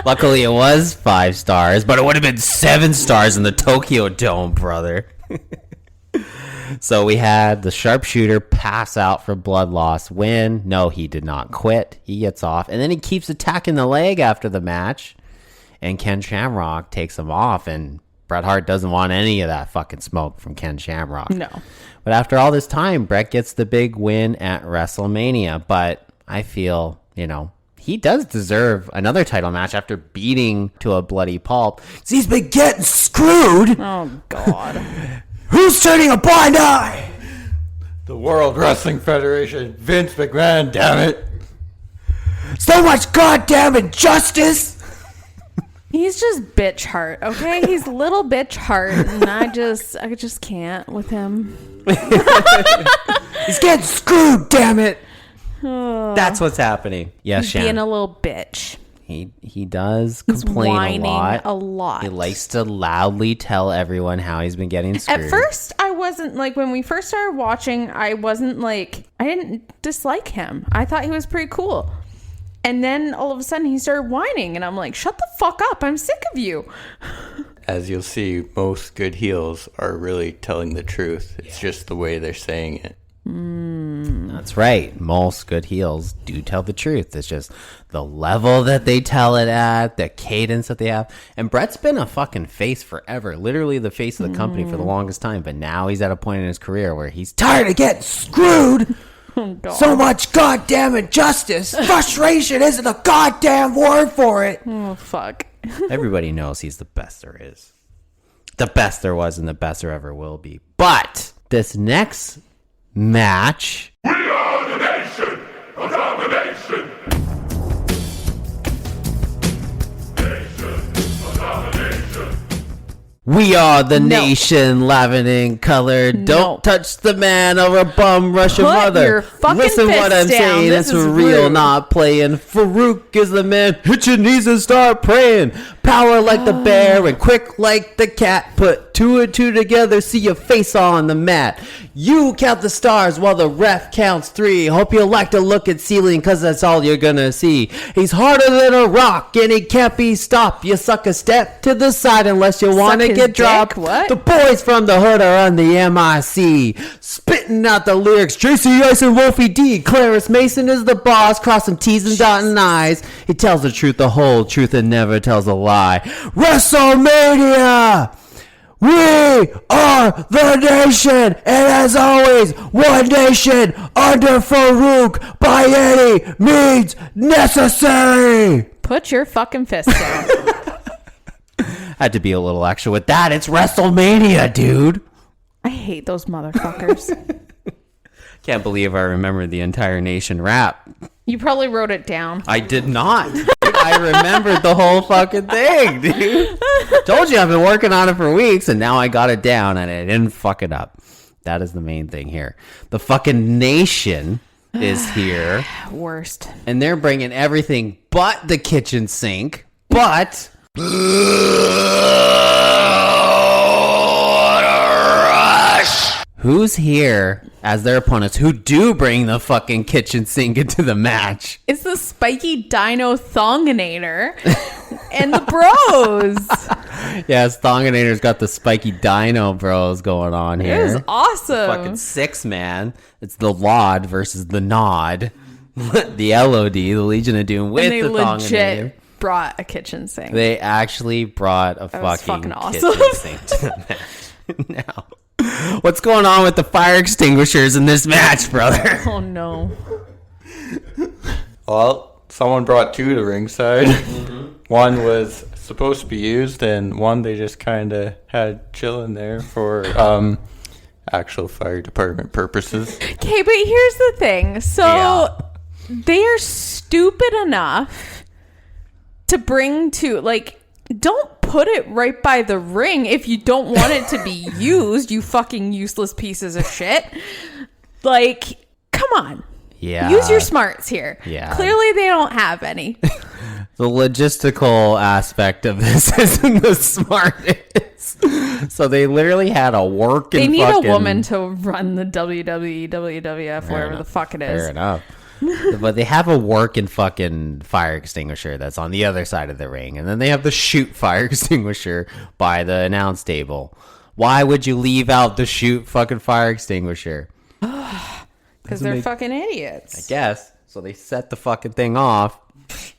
Luckily, it was 5 stars, but it would have been 7 stars in the Tokyo Dome, brother. So we had the sharpshooter pass out for blood loss. Win. No, he did not quit. He gets off, and then he keeps attacking the leg after the match, and Ken Shamrock takes him off, and Bret Hart doesn't want any of that fucking smoke from Ken Shamrock. No. But after all this time, Bret gets the big win at Wrestlemania, but I feel, he does deserve another title match after beating to a bloody pulp. He's been getting screwed. Oh, God. Who's turning a blind eye? The World Wrestling Federation. Vince McMahon, damn it. So much goddamn injustice. He's just bitch heart, okay? He's little bitch heart, and I just can't with him. He's getting screwed, damn it. That's what's happening. Yes, He's Shan. being a little bitch. He does He's complain whining a lot. He likes to loudly tell everyone how he's been getting screwed. At first, I wasn't like, when we first started watching, I didn't dislike him. I thought he was pretty cool. And then all of a sudden he started whining and I'm like, shut the fuck up. I'm sick of you. As you'll see, most good heels are really telling the truth. It's just the way they're saying it. That's right. Most good heels do tell the truth. It's just the level that they tell it at, the cadence that they have. And Brett's been a fucking face forever. Literally the face of the company for the longest time. But now he's at a point in his career where he's tired of getting screwed. So much goddamn injustice. Frustration isn't a goddamn word for it. Oh, fuck. Everybody knows he's the best there is. The best there was and the best there ever will be. But this next match... We are the nation of domination. We are the nation, laughing in color. Don't touch the man or a bum rush your Put mother. your fucking Listen what fist I'm down. saying. This It's is real, rude. not playing. Farouk is the man. Hit your knees and start praying. Power like the bear and quick like the cat. Put two and two together. See your face on the mat. You count the stars while the ref counts three. Hope you like to look at ceiling because that's all you're gonna see. He's harder than a rock and he can't be stopped. You suck a step to the side unless you want to his get dick? dropped. What? The boys from the hood are on the MIC, spitting out the lyrics. JC Ice and Wolfie D. Clarence Mason is the boss, crossing T's and dotting I's. He tells the truth, the whole truth, and never tells a lie. Wrestlemania! We are the nation, and as always, one nation under Farouk by any means necessary. Put your fucking fist down. Had to be a little extra with that. It's WrestleMania, dude. I hate those motherfuckers. Can't believe I remembered the entire nation rap. You probably wrote it down. I did not. Dude, I remembered the whole fucking thing, dude. Told you I've been working on it for weeks, and now I got it down, and I didn't fuck it up. That is the main thing here. The fucking nation is here, Worst. and they're bringing everything but the kitchen sink, but... Who's here as their opponents who do bring the fucking kitchen sink into the match? It's the spiky dino thonginator and the bros. Yes, Thonginator's got the spiky dino bros going on here. It was awesome. Fucking 6-man. It's the Lod versus the Nod. The LOD, the Legion of Doom, with and they the Thonginator. legit brought a kitchen sink. They actually brought a was fucking fucking awesome. kitchen sink to the match. Now, what's going on with the fire extinguishers in this match, brother? Oh no. Well, someone brought two to ringside. One was supposed to be used, and one they just kind of had chilling there for actual fire department purposes. Okay, but here's the thing. So they are stupid enough to bring to, like, don't put it right by the ring if you don't want it to be used, you fucking useless pieces of shit. Like, come on. Yeah. Use your smarts here. Yeah. Clearly they don't have any. The logistical aspect of this isn't the smartest. So they literally had a working They need fucking... a woman to run the WWE, WWF, whatever the fuck it is. Fair enough. But they have a working fucking fire extinguisher that's on the other side of the ring. And then they have the shoot fire extinguisher by the announce table. Why would you leave out the shoot fucking fire extinguisher? Because they're fucking idiots. I guess. So they set the fucking thing off.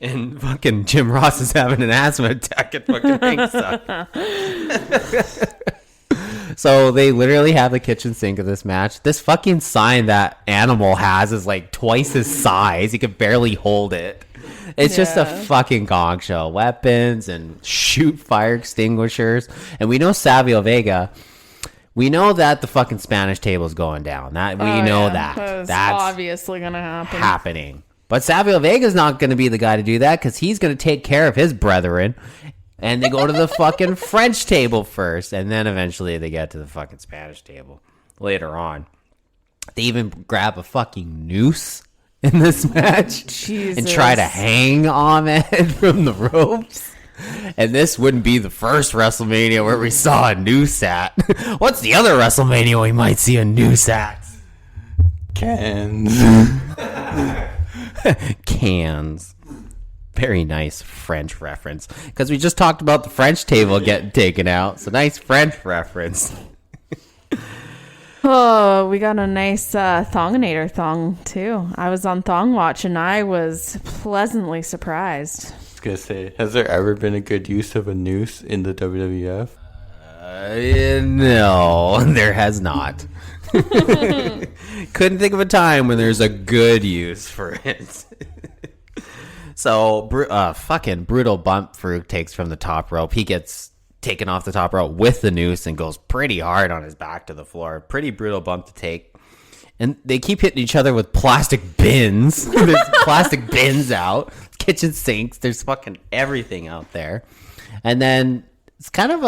And fucking Jim Ross is having an asthma attack at fucking ringside. So they literally have the kitchen sink of this match. This fucking sign that Animal has is like twice his size. He could barely hold it. It's just a fucking gong show. Weapons and shoot fire extinguishers. And we know Savio Vega. We know that the fucking Spanish table is going down. That we know that. That's obviously going to happen. Happening. But Savio Vega's not going to be the guy to do that because he's going to take care of his brethren. And they go to the fucking French table first. And then eventually they get to the fucking Spanish table later on. They even grab a fucking noose in this match Jesus. and try to hang Ahmed from the ropes. And this wouldn't be the first WrestleMania where we saw a noose at. What's the other WrestleMania we might see a noose at? Cans. Cans. Very nice French reference. Because we just talked about the French table getting taken out. So nice French reference. Oh, we got a nice Thonginator thong, too. I was on Thong Watch, and I was pleasantly surprised. I was going to say, has there ever been a good use of a noose in the WWF? No, there has not. Couldn't think of a time when there's a good use for it. So, fucking brutal bump Farouk takes from the top rope. He gets taken off the top rope with the noose and goes pretty hard on his back to the floor. Pretty brutal bump to take. And they keep hitting each other with plastic bins. There's plastic bins out. Kitchen sinks. There's fucking everything out there. And then it's kind of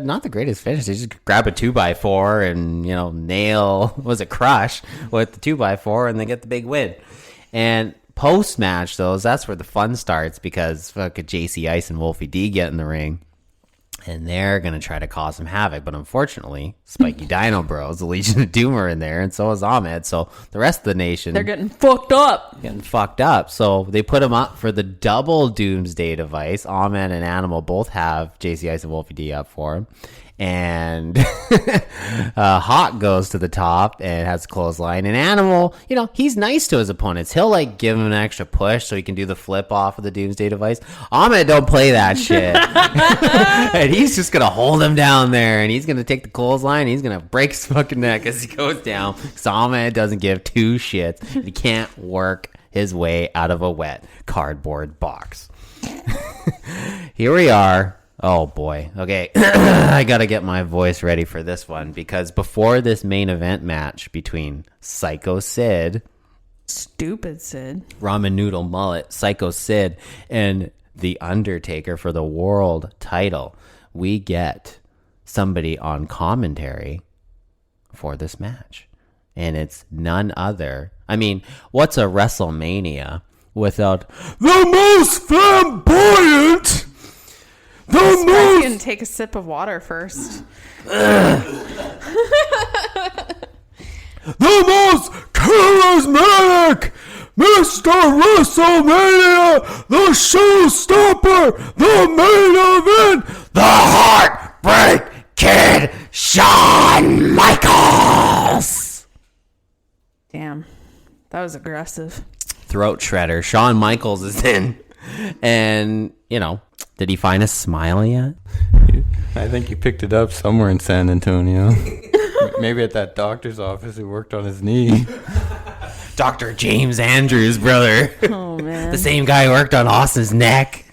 not the greatest finish. They just grab a 2x4 and, crush with the 2x4 and they get the big win. And post-match, though, that's where the fun starts because fucking JC Ice and Wolfie D get in the ring. And they're going to try to cause some havoc. But unfortunately, Spiky Dino Bros, the Legion of Doom are in there, and so is Ahmed. So the rest of the nation... They're getting fucked up. So they put him up for the double Doomsday device. Ahmed and Animal both have JC Ice and Wolfie D up for him. And Hawk goes to the top and has a clothesline. And Animal, he's nice to his opponents. He'll give him an extra push so he can do the flip off of the Doomsday device. Ahmed don't play that shit. And he's just going to hold him down there. And he's going to take the clothesline. And he's going to break his fucking neck as he goes down. Because Ahmed doesn't give two shits. He can't work his way out of a wet cardboard box. Here we are. Oh, boy. Okay, I got to get my voice ready for this one because before this main event match between Psycho Sid... Stupid Sid. Ramen Noodle Mullet, Psycho Sid, and The Undertaker for the world title, we get somebody on commentary for this match. And it's none other... what's a WrestleMania without the most flamboyant... I can take a sip of water first. The most charismatic Mr. WrestleMania, the showstopper, the main event, the Heartbreak Kid, Shawn Michaels. Damn, that was aggressive. Throat shredder. Shawn Michaels is in. And, did he find a smile yet? I think he picked it up somewhere in San Antonio. Maybe at that doctor's office who worked on his knee. Dr. James Andrews, brother. Oh, man. The same guy who worked on Austin's neck.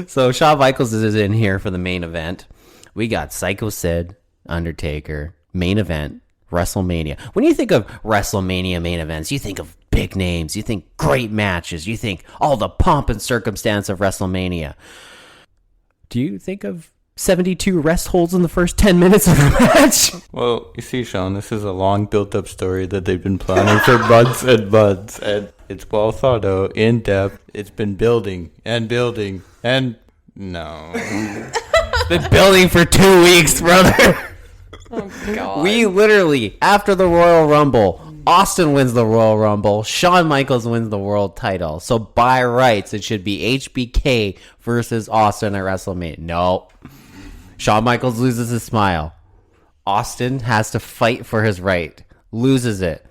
So Shawn Michaels is in here for the main event. We got Psycho Sid, Undertaker, main event, WrestleMania. When you think of WrestleMania main events, you think of big names, you think great matches, you think all the pomp and circumstance of WrestleMania. Do you think of 72 rest holds in the first 10 minutes of the match? Well, you see, Sean, this is a long built-up story that they've been planning for months and months, and it's well thought out, in depth. It's been building and building, and no. It's been building for 2 weeks, brother. Oh, God. We literally, after the Royal Rumble, Austin wins the Royal Rumble, Shawn Michaels wins the world title. So by rights, it should be HBK versus Austin at WrestleMania. No. Shawn Michaels loses his smile. Austin has to fight for his right. Loses it.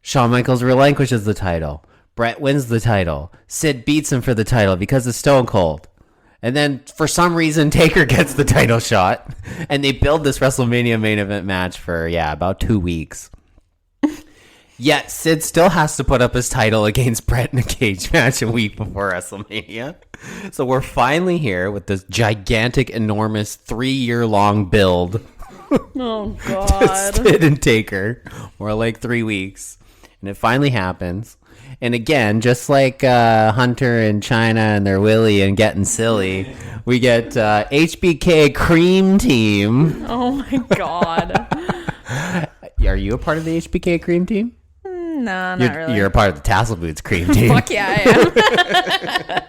Shawn Michaels relinquishes the title. Brett wins the title. Sid beats him for the title because of Stone Cold. And then, for some reason, Taker gets the title shot. And they build this WrestleMania main event match for, about 2 weeks. Yet, Sid still has to put up his title against Brett in a cage match a week before WrestleMania. So we're finally here with this gigantic, enormous, 3-year-long build. Oh, God. Sid and Taker. More like 3 weeks. And it finally happens. And again, just like Hunter and China and their Willie and getting silly, we get HBK Cream Team. Oh, my God. Are you a part of the HBK Cream Team? No, not really. You're a part of the Tassel Boots cream team. Fuck yeah, I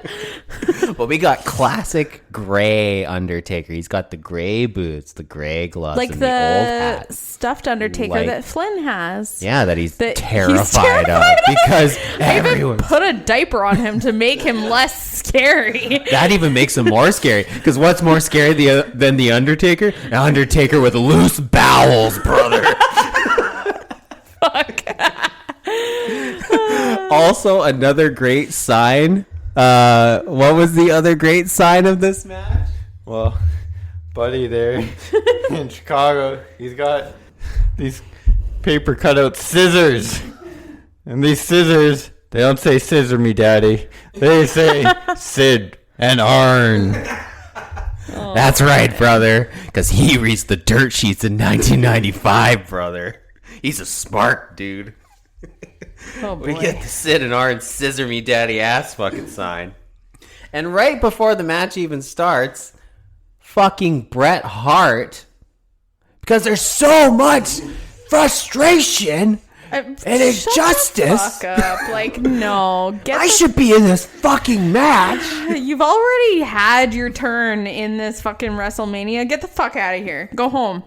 am. Well, we got classic gray Undertaker. He's got the gray boots, the gray gloves, Like and the old the hat. stuffed Undertaker Like- that Flynn has. Yeah, that he's That terrified of because I even everyone. put a diaper on him to make him less scary. That even makes him more scary. Because what's more scary than the Undertaker? An Undertaker with loose bowels, brother. Fuck. Also, another great sign. What was the other great sign of this match? Well, buddy there in Chicago, he's got these paper cutout scissors. And these scissors, they don't say scissor me, daddy. They say Sid and Arn. That's right, brother. Because he reads the dirt sheets in 1995, brother. He's a smart dude. Oh We boy. get the Sid and Arn scissor me daddy ass fucking sign. And right before the match even starts, fucking Bret Hart, because there's so much frustration and injustice. Fuck up. Like, no. I should be in this fucking match. You've already had your turn in this fucking WrestleMania. Get the fuck out of here. Go home.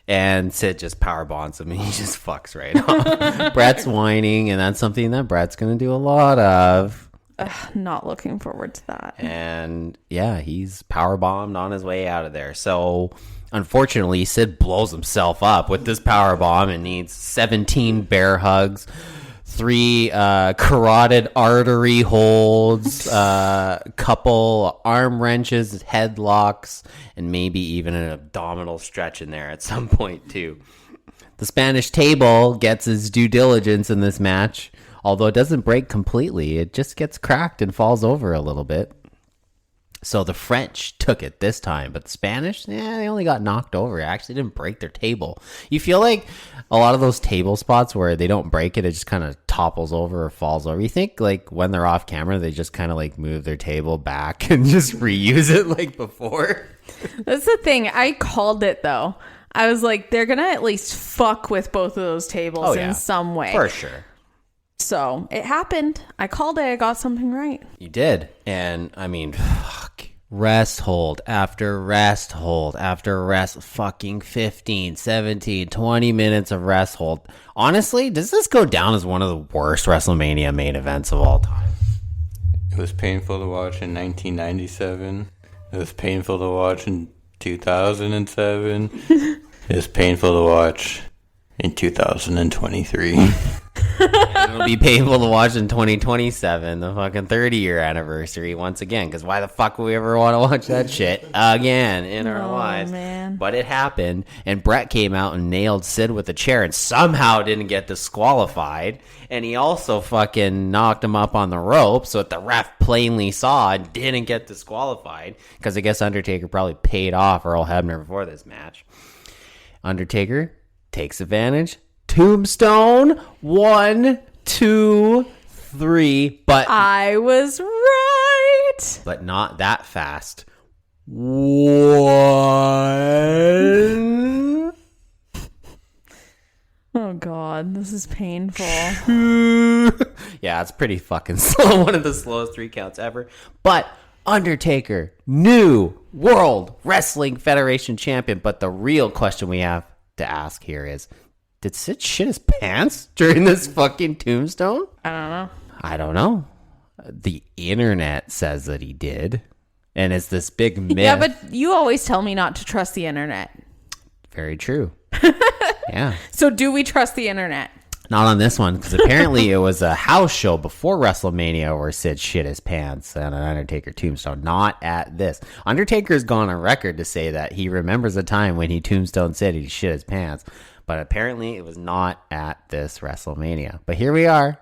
And Sid just power bonds him and he just fucks right off. Bret's whining, and that's something that Bret's going to do a lot of. Not looking forward to that. And yeah, he's power bombed on his way out of there. So unfortunately, Sid blows himself up with this power bomb and needs 17 bear hugs, 3 carotid artery holds, couple arm wrenches, headlocks, and maybe even an abdominal stretch in there at some point too. The Spanish table gets his due diligence in this match, although it doesn't break completely. It just gets cracked and falls over a little bit. So the French took it this time, but the Spanish, they only got knocked over. It actually didn't break their table. You feel like a lot of those table spots where they don't break it, it just kind of topples over or falls over. You think like when they're off camera, they just kind of like move their table back and just reuse it like before. That's the thing. I called it, though. I was like, they're going to at least fuck with both of those tables in some way. For sure. So it happened. I called it. I got something right. You did. And I mean, fuck. Rest hold after rest hold after rest. Fucking 15, 17, 20 minutes of rest hold. Honestly, does this go down as one of the worst WrestleMania main events of all time? It was painful to watch in 1997. It was painful to watch in 2007. It was painful to watch in 2023. It'll be painful to watch in 2027, the fucking 30-year anniversary once again, because why the fuck would we ever want to watch that shit again in our lives? Man. But it happened, and Bret came out and nailed Sid with a chair and somehow didn't get disqualified, and he also fucking knocked him up on the rope so that the ref plainly saw and didn't get disqualified, because I guess Undertaker probably paid off Earl Hebner before this match. Undertaker takes advantage. Tombstone, 1, 2, 3, but I was right. but not that fast. 1, Oh, God. This is painful. 2. Yeah, it's pretty fucking slow. One of the slowest 3 counts ever. But Undertaker, new World Wrestling Federation champion. But the real question we have to ask here is, did Sid shit his pants during this fucking tombstone? I I don't know. The internet says that he did. And it's this big myth. Yeah, but you always tell me not to trust the internet. Very true. Yeah. So do we trust the internet? Not on this one, because apparently it was a house show before WrestleMania where Sid shit his pants on an Undertaker tombstone. Not at this. Undertaker's gone on record to say that he remembers a time when he tombstone Sid, he shit his pants. But apparently it was not at this WrestleMania. But here we are.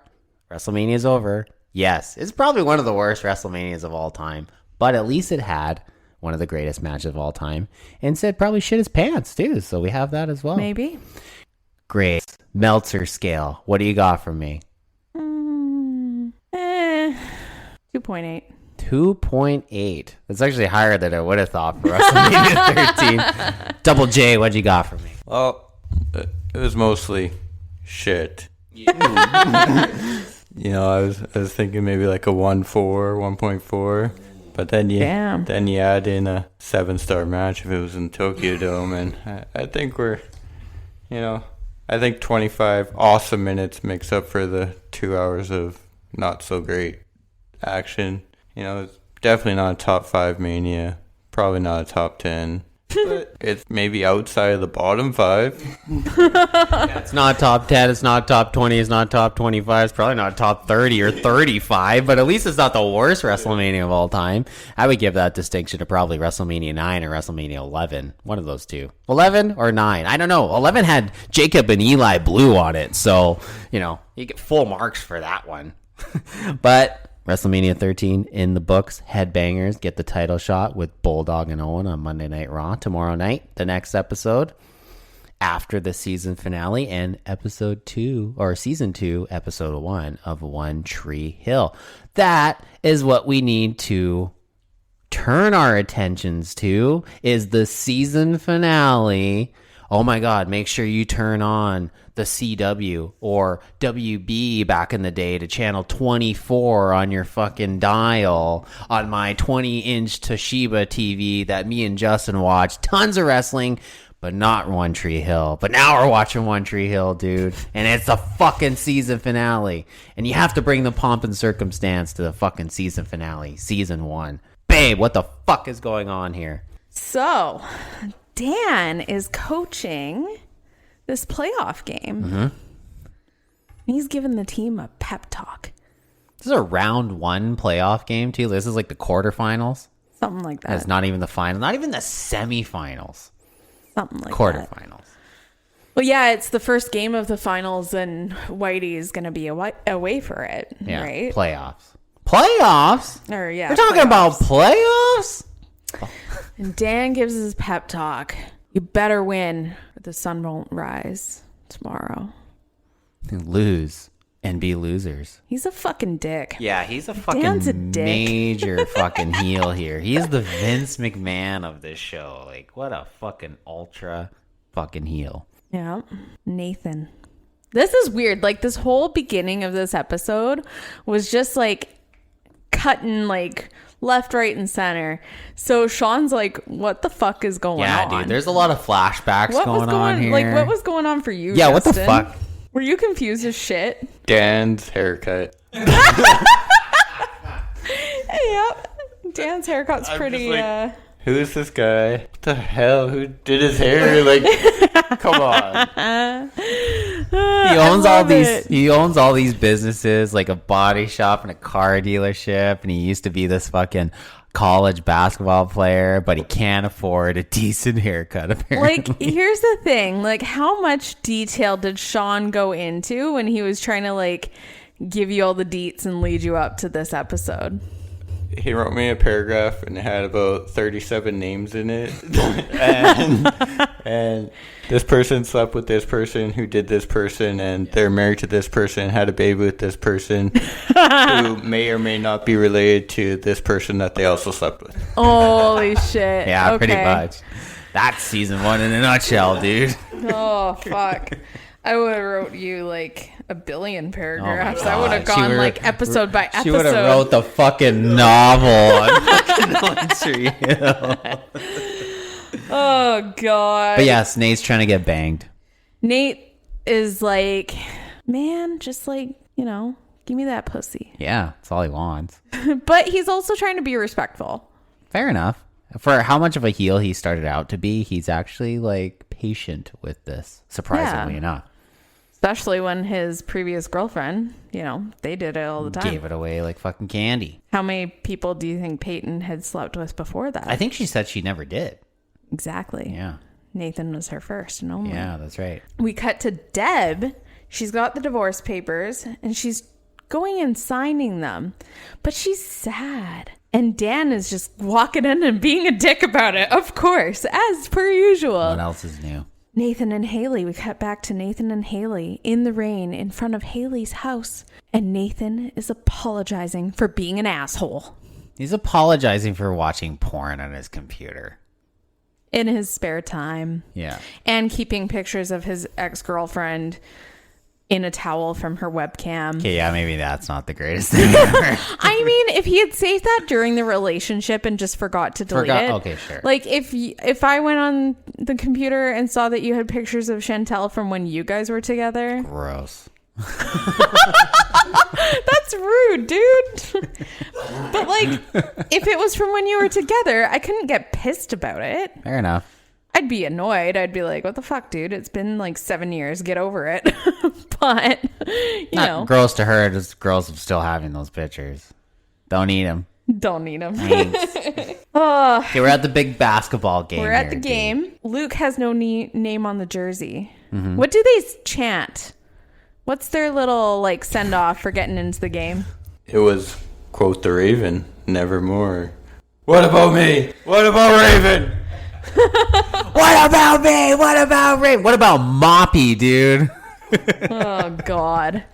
WrestleMania's over. Yes, it's probably one of the worst WrestleManias of all time. But at least it had one of the greatest matches of all time. And Sid probably shit his pants, too. So we have that as well. Maybe. Great. Meltzer scale. What do you got from me? 2.8. 2.8. That's actually higher than I would have thought for WrestleMania 13. Double J, what'd you got for me? Well, it was mostly shit. You know, I was thinking maybe like a 1.4, 1.4, but then you add in a 7-star match if it was in Tokyo Dome, and I think I think 25 awesome minutes makes up for the 2 hours of not so great action. You know, it's definitely not a top 5 Mania, probably not a top 10. But it's maybe outside of the bottom 5. It's not top 10, it's not top 20, it's not top 25, it's probably not top 30 or 35, but at least it's not the worst WrestleMania of all time. I would give that distinction to probably WrestleMania 9 or WrestleMania 11. One of those two. 11 or 9. I don't know. 11 had Jacob and Eli Blue on it, so, you know, you get full marks for that one. But WrestleMania 13 in the books. Headbangers get the title shot with Bulldog and Owen on Monday Night Raw tomorrow night. The next episode after the season finale and season 2, episode 1 of One Tree Hill. That is what we need to turn our attentions to, is the season finale. Oh my God, make sure you turn on the CW or WB back in the day to channel 24 on your fucking dial on my 20-inch Toshiba TV that me and Justin watched. Tons of wrestling, but not One Tree Hill. But now we're watching One Tree Hill, dude. And it's the fucking season finale. And you have to bring the pomp and circumstance to the fucking season finale, season 1. Babe, what the fuck is going on here? So, Dan is coaching this playoff game. Mm-hmm. He's giving the team a pep talk. This is a round 1 playoff game, too. This is like the quarterfinals. Something like that. It's not even the final, not even the semifinals. Something like quarterfinals. That. Well, yeah, it's the first game of the finals, and Whitey is going to be away for it, yeah, right? Playoffs. Or, yeah, we're talking about playoffs? And Dan gives his pep talk. You better win, or the sun won't rise tomorrow. Lose and be losers. He's a fucking dick. Yeah, he's a Dan's a fucking dick. major fucking heel here. He's the Vince McMahon of this show. Like, what a fucking ultra fucking heel. Yeah. Nathan. This is weird. Like, this whole beginning of this episode was just like cutting like left, right, and center. So Sean's like, what the fuck is going on? Yeah, dude, there's a lot of flashbacks going on here. Like, what was going on for you, Yeah, Justin? what the fuck? Were you confused as shit? Dan's haircut. Yep. Dan's haircut's pretty, like, who is this guy? What the hell? Who did his hair? Like, come on. He owns all these businesses, like a body shop and a car dealership, and he used to be this fucking college basketball player, but he can't afford a decent haircut, apparently. Like, here's the thing. Like, how much detail did Sean go into when he was trying to, like, give you all the deets and lead you up to this episode? He wrote me a paragraph and it had about 37 names in it. and this person slept with this person who did this person, and they're married to this person, had a baby with this person who may or may not be related to this person that they also slept with. Holy shit. Yeah, okay. pretty much. That's season 1 in a nutshell, dude. Oh, fuck. I would have wrote you like a billion paragraphs. Oh I would have gone like episode by episode. She would have wrote the fucking novel on fucking One Tree Hill. Oh, God. But yes, Nate's trying to get banged. Nate is like, man, just like, you know, give me that pussy. Yeah, that's all he wants. But he's also trying to be respectful. Fair enough. For how much of a heel he started out to be, he's actually like patient with this, surprisingly enough. Especially when his previous girlfriend, you know, they did it all the time. Gave it away like fucking candy. How many people do you think Peyton had slept with before that? I think she said she never did. Exactly. Yeah. Nathan was her first and only. Yeah, that's right. We cut to Deb. She's got the divorce papers and she's going and signing them. But she's sad. And Dan is just walking in and being a dick about it, of course, as per usual. What else is new? Nathan and Haley. We cut back to Nathan and Haley in the rain in front of Haley's house. And Nathan is apologizing for being an asshole. He's apologizing for watching porn on his computer. In his spare time. Yeah. And keeping pictures of his ex-girlfriend in a towel from her webcam. Okay, yeah, maybe that's not the greatest thing ever. I mean, if he had saved that during the relationship and just forgot to delete it. Okay, sure. Like if I went on the computer and saw that you had pictures of Chantel from when you guys were together. Gross. That's rude, dude. But like, if it was from when you were together, I couldn't get pissed about it. Fair enough. I'd be annoyed. I'd be like, what the fuck, dude? It's been like 7 years. Get over it. But, you know. Gross to her, just gross of still having those pictures. Don't eat them. Don't need them. Okay, we're at the big basketball game. We're at the game. Luke has no name on the jersey. What do they chant? What's their little like send off for getting into the game? It was, quote the Raven, nevermore. What about me? What about Raven? What about me? What about Ray? What about Moppy, dude? Oh, God.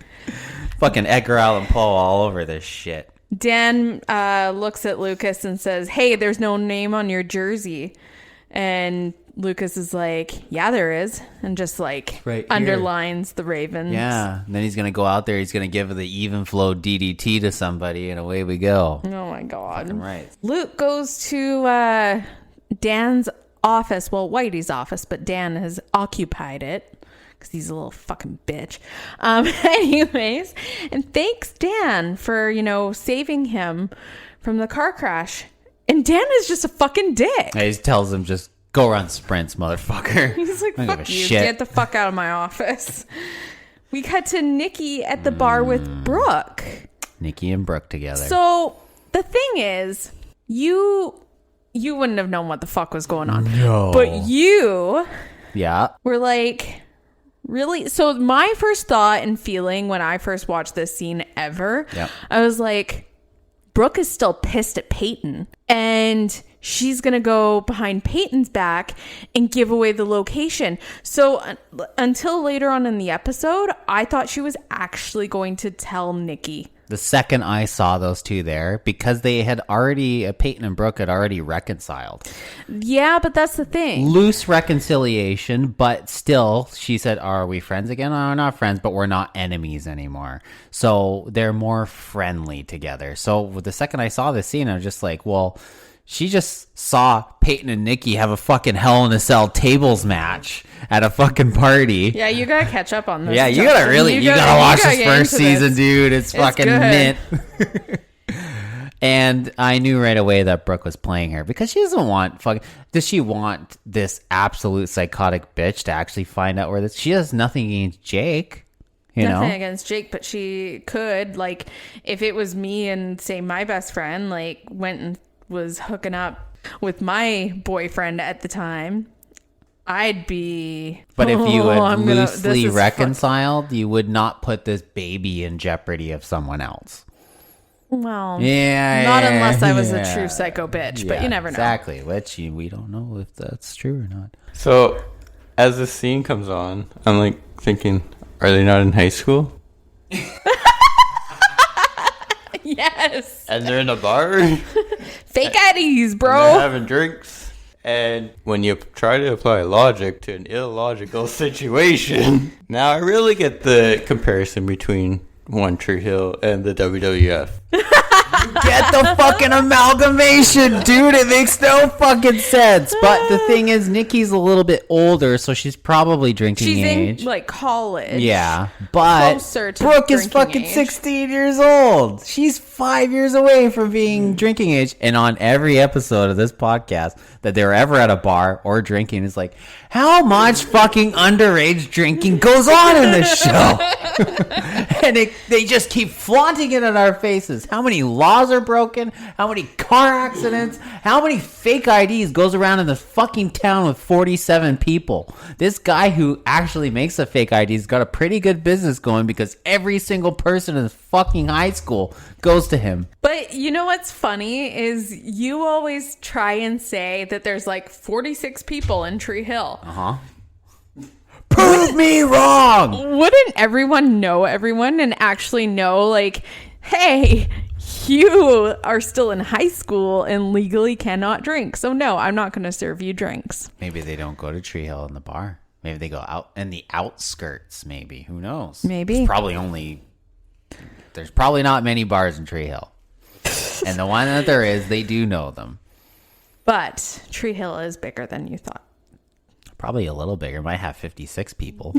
Fucking Edgar Allan Poe all over this shit. Dan looks at Lucas and says, hey, there's no name on your jersey. And Lucas is like, yeah, there is. And just like right underlines the Ravens. Yeah. And then he's going to go out there. He's going to give the even flow DDT to somebody. And away we go. Oh, my God. Fucking right. Luke goes to Dan's office. Well, Whitey's office, but Dan has occupied it because he's a little fucking bitch. Anyways, and thanks Dan for, you know, saving him from the car crash. And Dan is just a fucking dick. He tells him just go run sprints, motherfucker. He's like, I don't fuck give a you. shit. Get the fuck out of my office. We cut to Nikki at the bar with Brooke. Nikki and Brooke together. So the thing is, you wouldn't have known what the fuck was going on. No. But you Yeah. were like, really? So my first thought and feeling when I first watched this scene ever, Yep. I was like, Brooke is still pissed at Peyton. And she's going to go behind Peyton's back and give away the location. So until later on in the episode, I thought she was actually going to tell Nikki. The second I saw those two there, because they had already, Peyton and Brooke had already reconciled. Yeah, but that's the thing. Loose reconciliation, but still, she said, are we friends again? Oh, we're not friends, but we're not enemies anymore. So they're more friendly together. So the second I saw this scene, I was just like, well, she just saw Peyton and Nikki have a fucking Hell in a Cell tables match at a fucking party. Yeah, you gotta catch up on this. Yeah, you Justin. gotta watch this get first into season, this. dude. It's fucking good. mint. And I knew right away that Brooke was playing her because she doesn't want does she want this absolute psychotic bitch to actually find out where this? She has nothing against Jake. Nothing against Jake, but she could, like, if it was me and say my best friend, like, went and was hooking up with my boyfriend at the time, I'd be. But if you had this loosely is reconciled, you would not put this baby in jeopardy of someone else. Well, Yeah, not yeah, unless I was yeah. a true psycho bitch, but you never know. Exactly, which we don't know if that's true or not. So, as the scene comes on, I'm like thinking, are they not in high school? Yes. And they're in a bar? Fake IDs, And bro. they're having drinks. And when you try to apply logic to an illogical situation, now I really get the comparison between One Tree Hill and the WWF. Get the fucking amalgamation, dude. It makes no fucking sense. But the thing is, Nikki's a little bit older, so she's probably drinking She's age. in, like, college. Yeah, but Closer to Brooke is drinking fucking age. 16 years old. She's 5 years away from being drinking age. And on every episode of this podcast that they're ever at a bar or drinking, is like, how much fucking underage drinking goes on in this show? And they just keep flaunting it in our faces. How many laws are broken? How many car accidents? How many fake IDs goes around in this fucking town with 47 people? This guy who actually makes a fake ID's got a pretty good business going because every single person in this fucking high school goes to him. But you know what's funny is you always try and say that there's like 46 people in Tree Hill. Prove me wrong! Wouldn't everyone know everyone and actually know, like, hey, you are still in high school and legally cannot drink. So no, I'm not going to serve you drinks. Maybe they don't go to Tree Hill in the bar. Maybe they go out in the outskirts. Maybe, who knows? Maybe. There's probably not many bars in Tree Hill, and the one that there is, they do know them. But Tree Hill is bigger than you thought. Probably a little bigger. Might have 56 people.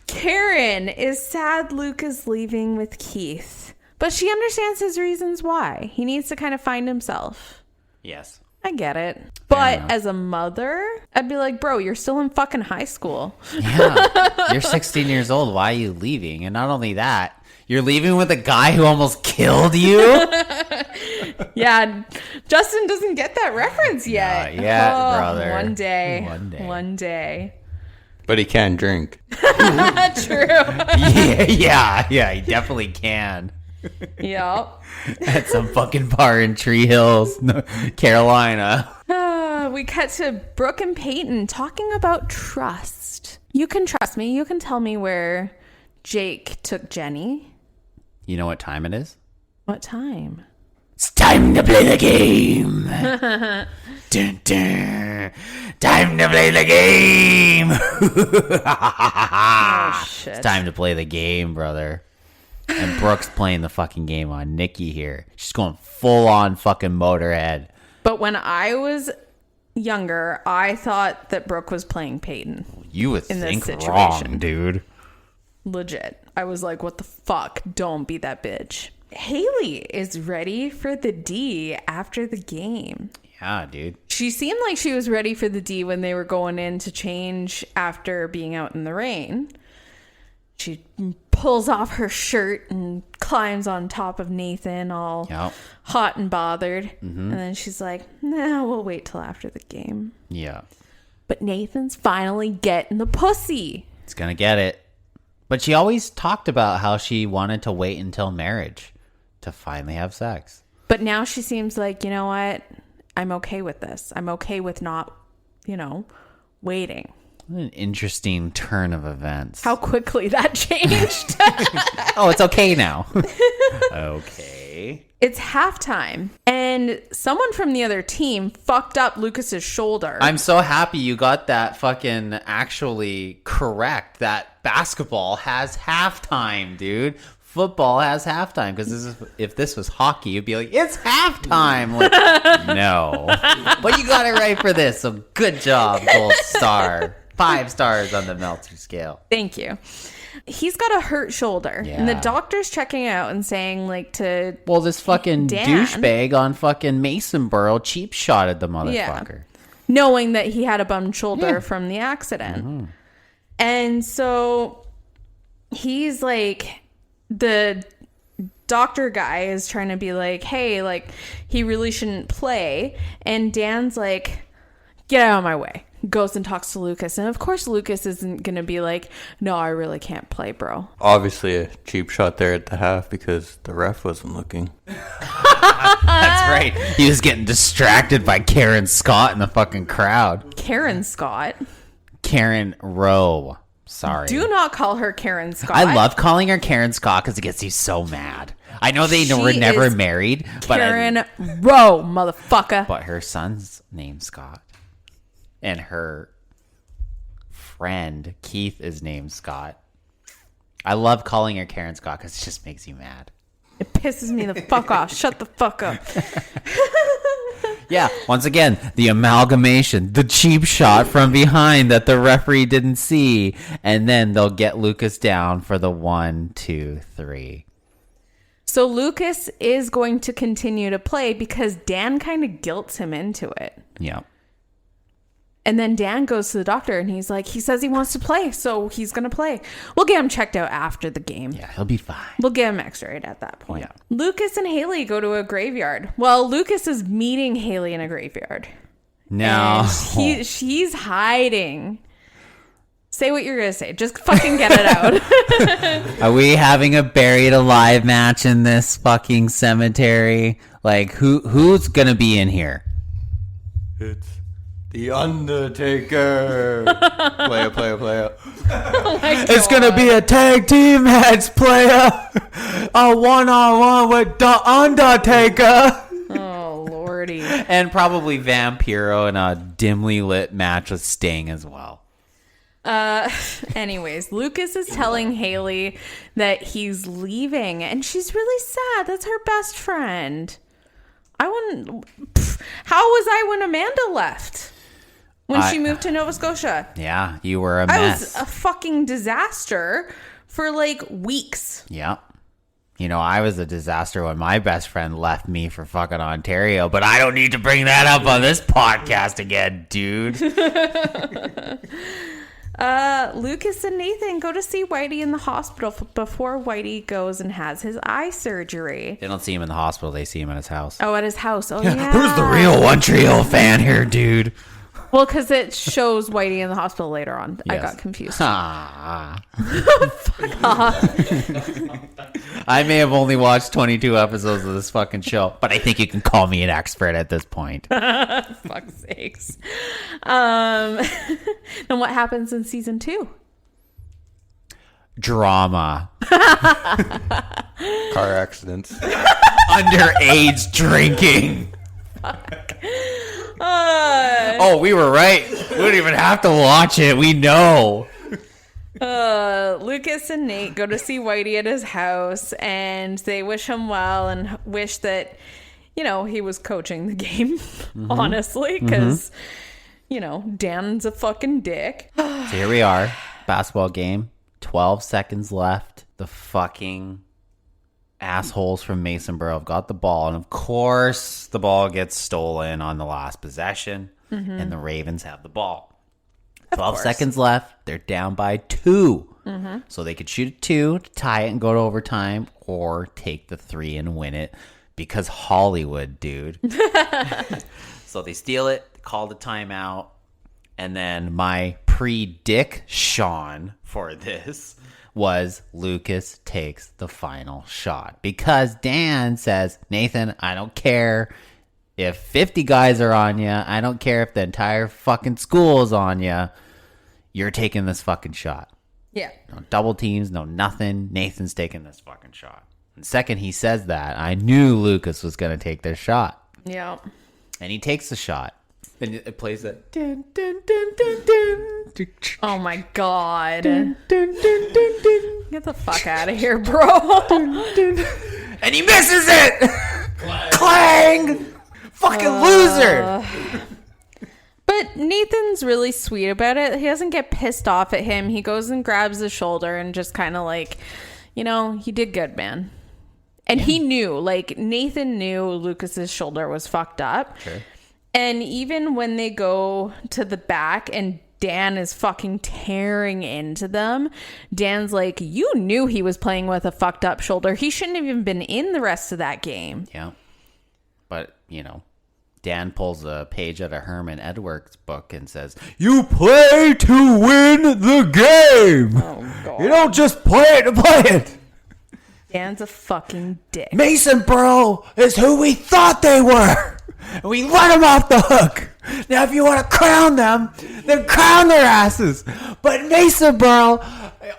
Karen is sad Luke is leaving with Keith, but she understands his reasons why. He needs to kind of find himself. Yes. I get it. But enough. as a mother, I'd be like, bro, you're still in fucking high school. Yeah. You're 16 years old. Why are you leaving? And not only that, you're leaving with a guy who almost killed you? Yeah, Justin doesn't get that reference yet. Not yet, brother. One day. But he can drink. True. Yeah, he definitely can. Yep. At some fucking bar in Tree Hills, Carolina. We cut to Brooke and Peyton talking about trust. You can trust me. You can tell me where Jake took Jenny. You know what time it is? What time? It's time to play the game. Dun, dun. Time to play the game. Oh, shit. It's time to play the game, brother. And Brooke's playing the fucking game on Nikki here. She's going full on fucking Motorhead. But when I was younger, I thought that Brooke was playing Peyton. You would in this think situation. wrong, dude. Legit. I was like, what the fuck? Don't be that bitch. Haley is ready for the D after the game. Yeah, dude. She seemed like she was ready for the D when they were going in to change after being out in the rain. She pulls off her shirt and climbs on top of Nathan all hot and bothered. Mm-hmm. And then she's like, nah, we'll wait till after the game. Yeah. But Nathan's finally getting the pussy. It's gonna get it. But she always talked about how she wanted to wait until marriage to finally have sex. But now she seems like, you know what? I'm okay with this. I'm okay with not, waiting. What an interesting turn of events. How quickly that changed. Oh, it's okay now. Okay. It's halftime, and someone from the other team fucked up Lucas's shoulder. I'm so happy you got that fucking actually correct. That basketball has halftime, dude. Football has halftime, because if this was hockey, you'd be like, it's halftime. Like, no. But you got it right for this, so good job, gold star. 5 stars on the Meltzer scale. Thank you. He's got a hurt shoulder, and the doctor's checking out and saying, to well, this fucking Dan, douchebag on fucking Masonboro cheap shotted the motherfucker. Yeah, knowing that he had a bummed shoulder from the accident. Mm-hmm. And so he's like, the doctor guy is trying to be like, hey, he really shouldn't play. And Dan's like, get out of my way. Goes and talks to Lucas. And of course, Lucas isn't going to be like, no, I really can't play, bro. Obviously a cheap shot there at the half because the ref wasn't looking. That's right. He was getting distracted by Karen Scott in the fucking crowd. Karen Scott? Karen Rowe. Sorry. Do not call her Karen Scott. I love calling her Karen Scott because it gets you so mad. I know they were never married. Karen Rowe, motherfucker. But her son's named Scott. And her friend, Keith, is named Scott. I love calling her Karen Scott because it just makes you mad. It pisses me the fuck off. Shut the fuck up. Yeah, once again, the amalgamation, the cheap shot from behind that the referee didn't see. And then they'll get Lucas down for the 1, 2, 3. So Lucas is going to continue to play because Dan kind of guilts him into it. Yeah. And then Dan goes to the doctor and he's like, he says he wants to play, so he's going to play. We'll get him checked out after the game. Yeah, he'll be fine. We'll get him x-rayed at that point. Yeah. Lucas and Haley go to a graveyard. Well, Lucas is meeting Haley in a graveyard. No. And she's hiding. Say what you're going to say. Just fucking get it out. Are we having a buried alive match in this fucking cemetery? Like, who's going to be in here? It's The Undertaker. Player. Oh my God. It's gonna be a tag team match, player. A 1-on-1 with the Undertaker. Oh Lord. party. And probably Vampiro in a dimly lit match with Sting as well. Anyways, Lucas is telling Haley that he's leaving, and she's really sad. That's her best friend. How was I when Amanda left? When she moved to Nova Scotia? Yeah, you were a I mess. was a fucking disaster for like weeks. Yep. You know, I was a disaster when my best friend left me for fucking Ontario, but I don't need to bring that up on this podcast again, dude. Lucas and Nathan go to see Whitey in the hospital before Whitey goes and has his eye surgery. They don't see him in the hospital, they see him at his house. Oh, at his house. Oh, yeah. Who's the real One Tree Hill fan here, dude? Well, because it shows Whitey in the hospital later on. Yes. I got confused. I may have only watched 22 episodes of this fucking show, but I think you can call me an expert at this point. Fuck's sakes. Then what happens in season 2? Drama. Car accidents. Underage drinking. Oh, we were right. We don't even have to watch it. We know. Lucas and Nate go to see Whitey at his house, and they wish him well and wish that, you know, he was coaching the game, honestly, because, you know, Dan's a fucking dick. So here we are. Basketball game. 12 seconds left. The fucking assholes from Masonboro have got the ball, and of course the ball gets stolen on the last possession, and the Ravens have the ball. 12 seconds left. They're down by 2. So they could shoot a 2 to tie it and go to overtime, or take the 3 and win it, because Hollywood, dude. So they steal it, call the timeout, and then my prediction for this was Lucas takes the final shot, because Dan says, Nathan, I don't care if 50 guys are on you. I don't care if the entire fucking school is on you. You're taking this fucking shot. Yeah. No double teams, no nothing. Nathan's taking this fucking shot. And the second he says that, I knew Lucas was going to take this shot. Yeah. And he takes the shot. And it plays that. Dun, dun, dun, dun, dun. Oh my god. Dun, dun, dun, dun, dun. Get the fuck out of here, bro. And he misses it! Clang! Fucking loser! But Nathan's really sweet about it. He doesn't get pissed off at him. He goes and grabs his shoulder and just kind of like, you know, you did good, man. And he knew, like, Nathan knew Lucas's shoulder was fucked up. Sure. And even when they go to the back and Dan is fucking tearing into them, Dan's like, you knew he was playing with a fucked up shoulder. He shouldn't have even been in the rest of that game. Yeah. But, you know, Dan pulls a page out of Herman Edwards' book and says, you play to win the game! Oh, God. You don't just play it to play it! Dan's a fucking dick. Masonboro is who we thought they were! And we let them off the hook! Now, if you want to crown them, then crown their asses! But Masonboro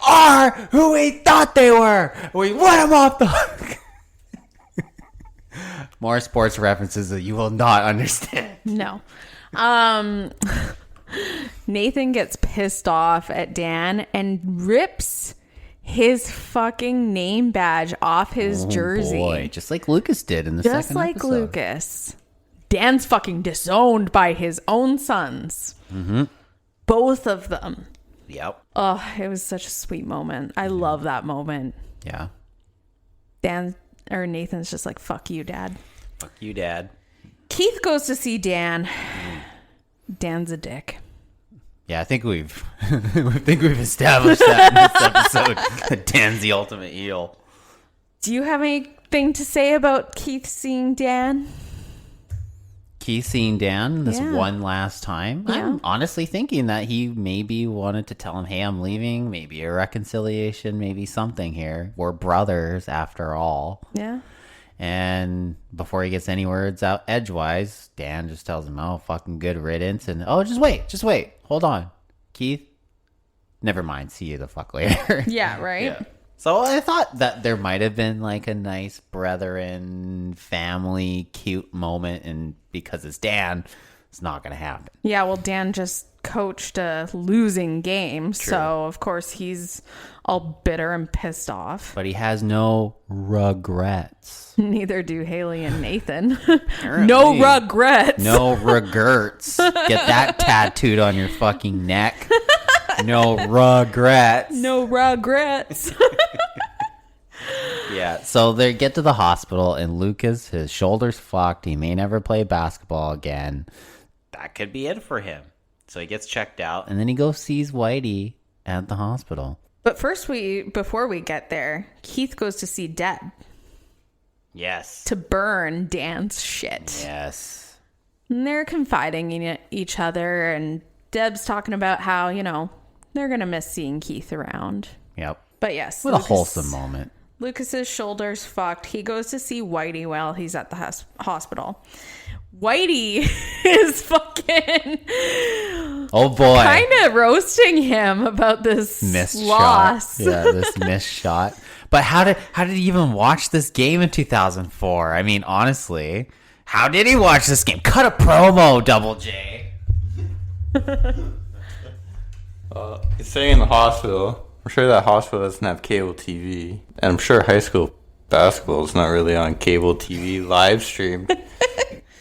are who we thought they were! We let them off the hook! More sports references that you will not understand. No. Nathan gets pissed off at Dan and rips his fucking name badge off his jersey. Boy, just like Lucas did in the Just second like episode. Lucas. Dan's fucking disowned by his own sons. Both of them. Yep. Oh, it was such a sweet moment. I love that moment. Yeah. Nathan's just like, fuck you, Dad. Fuck you, Dad. Keith goes to see Dan. Dan's a dick. Yeah, I think we've established that in this episode. That Dan's the ultimate eel. Do you have anything to say about Keith seeing Dan? Keith seeing Dan this Yeah. one last time. Yeah. I'm honestly thinking that he maybe wanted to tell him, hey, I'm leaving. Maybe a reconciliation, maybe something here. We're brothers after all. Yeah. And before he gets any words out edgewise, Dan just tells him, oh, fucking good riddance. And, oh, just wait. Hold on. Keith, never mind. See you the fuck later. Yeah, right? So I thought that there might have been like a nice brethren, family, cute moment, and because it's Dan, it's not going to happen. Yeah, well, Dan just coached a losing game, so of course he's all bitter and pissed off. But he has no regrets. Neither do Haley and Nathan. No regrets. No regrets. Get that tattooed on your fucking neck. No regrets. No regrets. Yeah, so they get to the hospital, and Lucas, his shoulder's fucked. He may never play basketball again. That could be it for him. So he gets checked out, and then he goes sees Whitey at the hospital. But first, before we get there, Keith goes to see Deb Yes. to burn Dan's shit. Yes. And they're confiding in each other, and Deb's talking about how, they're going to miss seeing Keith around. Yep. But yes. What a wholesome moment. Lucas's shoulder's fucked. He goes to see Whitey while he's at the hospital. Whitey is fucking Oh boy. kind of roasting him about this Missed loss. shot. Yeah, this missed shot. But how did he even watch this game in 2004? I mean, honestly, how did he watch this game? Cut a promo, Double J. He's staying in the hospital. I'm sure that hospital doesn't have cable TV. And I'm sure high school basketball is not really on cable TV live stream.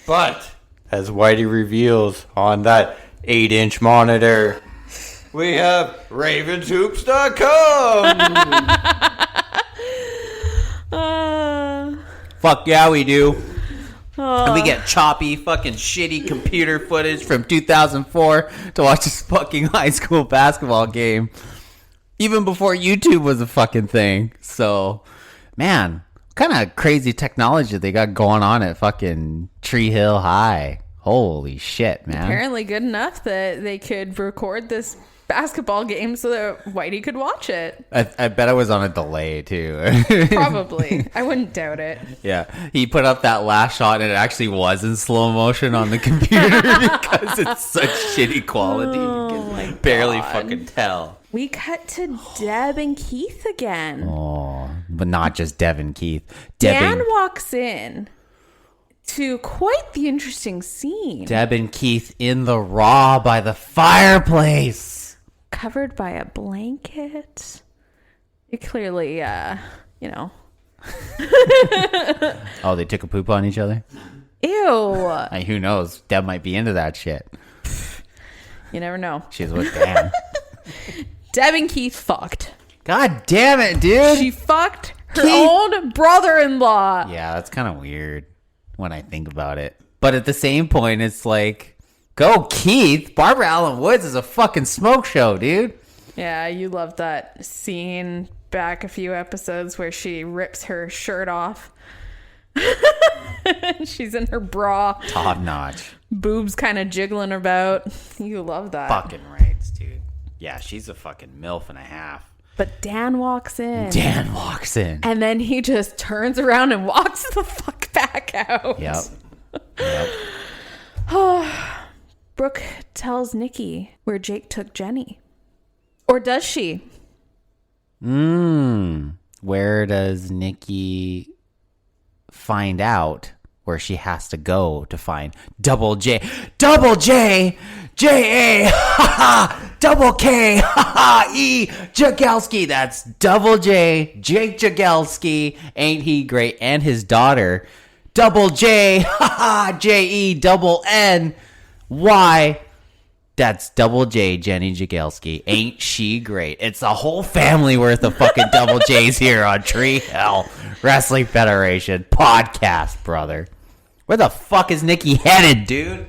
But, as Whitey reveals on that 8-inch monitor, we have ravensHoops.com. Fuck yeah, we do. And we get choppy, fucking shitty computer footage from 2004 to watch this fucking high school basketball game. Even before YouTube was a fucking thing. So, man, what kind of crazy technology they got going on at fucking Tree Hill High. Holy shit, man. Apparently good enough that they could record this basketball game so that Whitey could watch it. I bet it was on a delay, too. Probably. I wouldn't doubt it. Yeah, he put up that last shot and it actually was in slow motion on the computer because it's such shitty quality. You can barely fucking tell. We cut to Deb and Keith again. Oh, but not just Devin Keith. Dan walks in to quite the interesting scene. Deb and Keith in the raw by the fireplace. Covered by a blanket. It clearly, Oh, they took a poop on each other? Ew. Hey, who knows? Deb might be into that shit. You never know. She's with Dan. Deb and Keith fucked. God damn it, dude. She fucked her own brother-in-law. Yeah, that's kind of weird when I think about it. But at the same point, it's like, go Keith. Barbara Allen Woods is a fucking smoke show, dude. Yeah, you love that scene back a few episodes where she rips her shirt off. She's in her bra. Top notch. Boobs kind of jiggling about. You love that. Fucking rights, dude. Yeah, she's a fucking MILF and a half. But Dan walks in. Dan walks in. And then he just turns around and walks the fuck back out. Yep. Brooke tells Nikki where Jake took Jenny. Or does she? Where does Nikki find out where she has to go to find Double J? Double J! J-A! Ha-ha! Double K! Ha-ha! E! Jagelski! That's Double J, Jake Jagelski. Ain't he great? And his daughter, Double J! Ha-ha! J-E! Double N-Y! That's Double J, Jenny Jagelski. Ain't she great? It's a whole family worth of fucking Double J's here on Tree Hill Wrestling Federation podcast, brother. Where the fuck is Nikki headed, dude?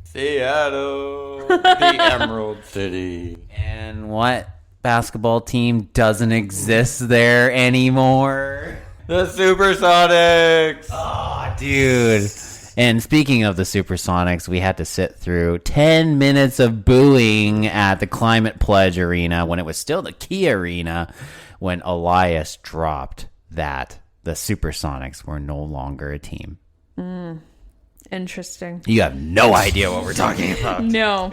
Seattle, the Emerald City. And what basketball team doesn't exist there anymore? The Supersonics. Oh, dude. And speaking of the Supersonics, we had to sit through 10 minutes of booing at the Climate Pledge Arena when it was still the Key Arena when Elias dropped that the Supersonics were no longer a team. Interesting. You have no idea what we're talking about. No.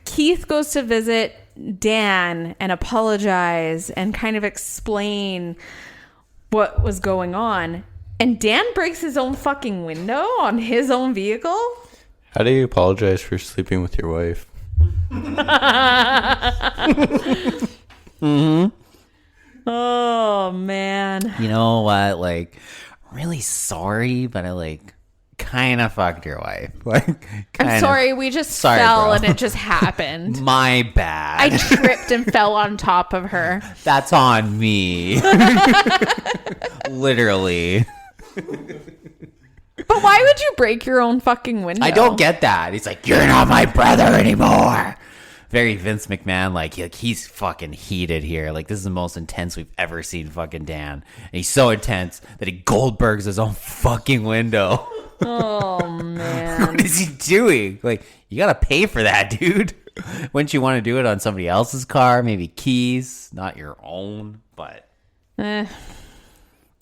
Keith goes to visit Dan and apologize and kind of explain what was going on. And Dan breaks his own fucking window on his own vehicle. How do you apologize for sleeping with your wife? Oh, man. You know what? Like, I'm really sorry, but I like kind of fucked your wife. Like, I'm sorry, we just fell and it just happened. My bad. I tripped and fell on top of her. That's on me. Literally. But why would you break your own fucking window? I don't get that. He's like, you're not my brother anymore. Very Vince McMahon, like he's fucking heated here. Like, this is the most intense we've ever seen fucking Dan. And he's so intense that he Goldbergs his own fucking window. Oh, man. What is he doing? Like, you gotta pay for that, dude. Wouldn't you want to do it on somebody else's car? Maybe keys, not your own. But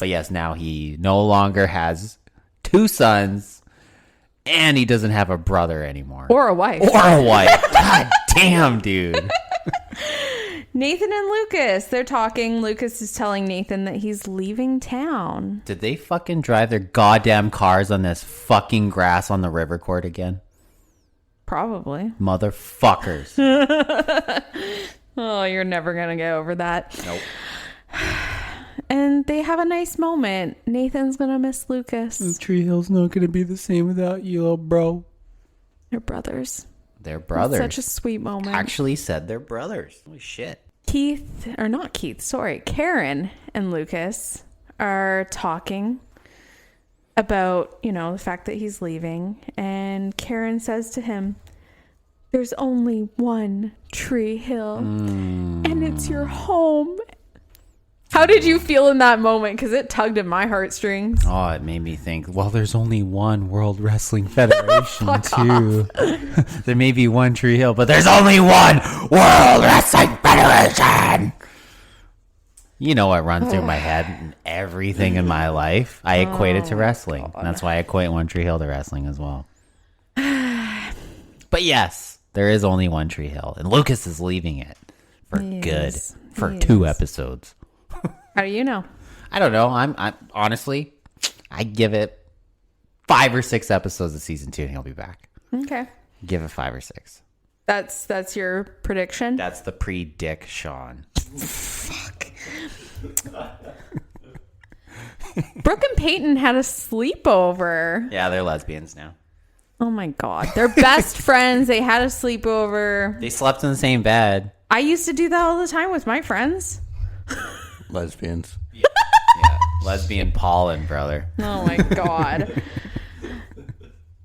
yes, now he no longer has 2 sons, and he doesn't have a brother anymore. Or a wife. God damn, dude. Nathan and Lucas, they're talking. Lucas is telling Nathan that he's leaving town. Did they fucking drive their goddamn cars on this fucking grass on the river court again? Probably. Motherfuckers. Oh, you're never going to get over that. Nope. And they have a nice moment. Nathan's going to miss Lucas. Tree Hill's not going to be the same without you, little bro. They're brothers. They're brothers. Such a sweet moment. Actually said they're brothers. Holy shit. Karen and Lucas are talking about, the fact that he's leaving. And Karen says to him, there's only one Tree Hill, and it's your home. How did you feel in that moment? Because it tugged at my heartstrings. Oh, it made me think, well, there's only one World Wrestling Federation, too. There may be one Tree Hill, but there's only one World Wrestling Federation. You know what runs through my head and everything in my life? I equate it to wrestling. And that's why I equate One Tree Hill to wrestling as well. But yes, there is only one Tree Hill. And Lucas is leaving it for good for 2 episodes. How do you know? I don't know. I'm honestly, I give it 5 or 6 episodes of season 2 and he'll be back. Okay. Give it 5 or 6. That's your prediction? That's the pre-Dick Sean. Fuck. Brooke and Peyton had a sleepover. Yeah, they're lesbians now. Oh my God. They're best friends. They had a sleepover. They slept in the same bed. I used to do that all the time with my friends. Lesbians. Yeah. Lesbian pollen, brother. Oh my God.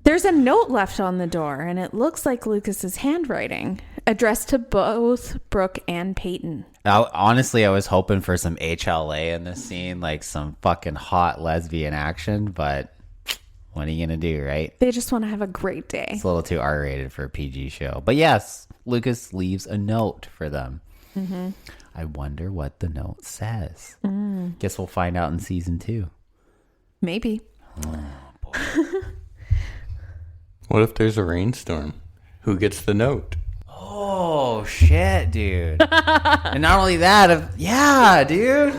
There's a note left on the door, and it looks like Lucas's handwriting, addressed to both Brooke and Peyton. Honestly, I was hoping for some HLA in this scene, like some fucking hot lesbian action, but what are you going to do, right? They just want to have a great day. It's a little too R-rated for a PG show. But yes, Lucas leaves a note for them. Mm-hmm. I wonder what the note says. Guess we'll find out in season 2. Maybe. Oh, boy. What if there's a rainstorm? Who gets the note? Oh, shit, dude. And not only that, dude.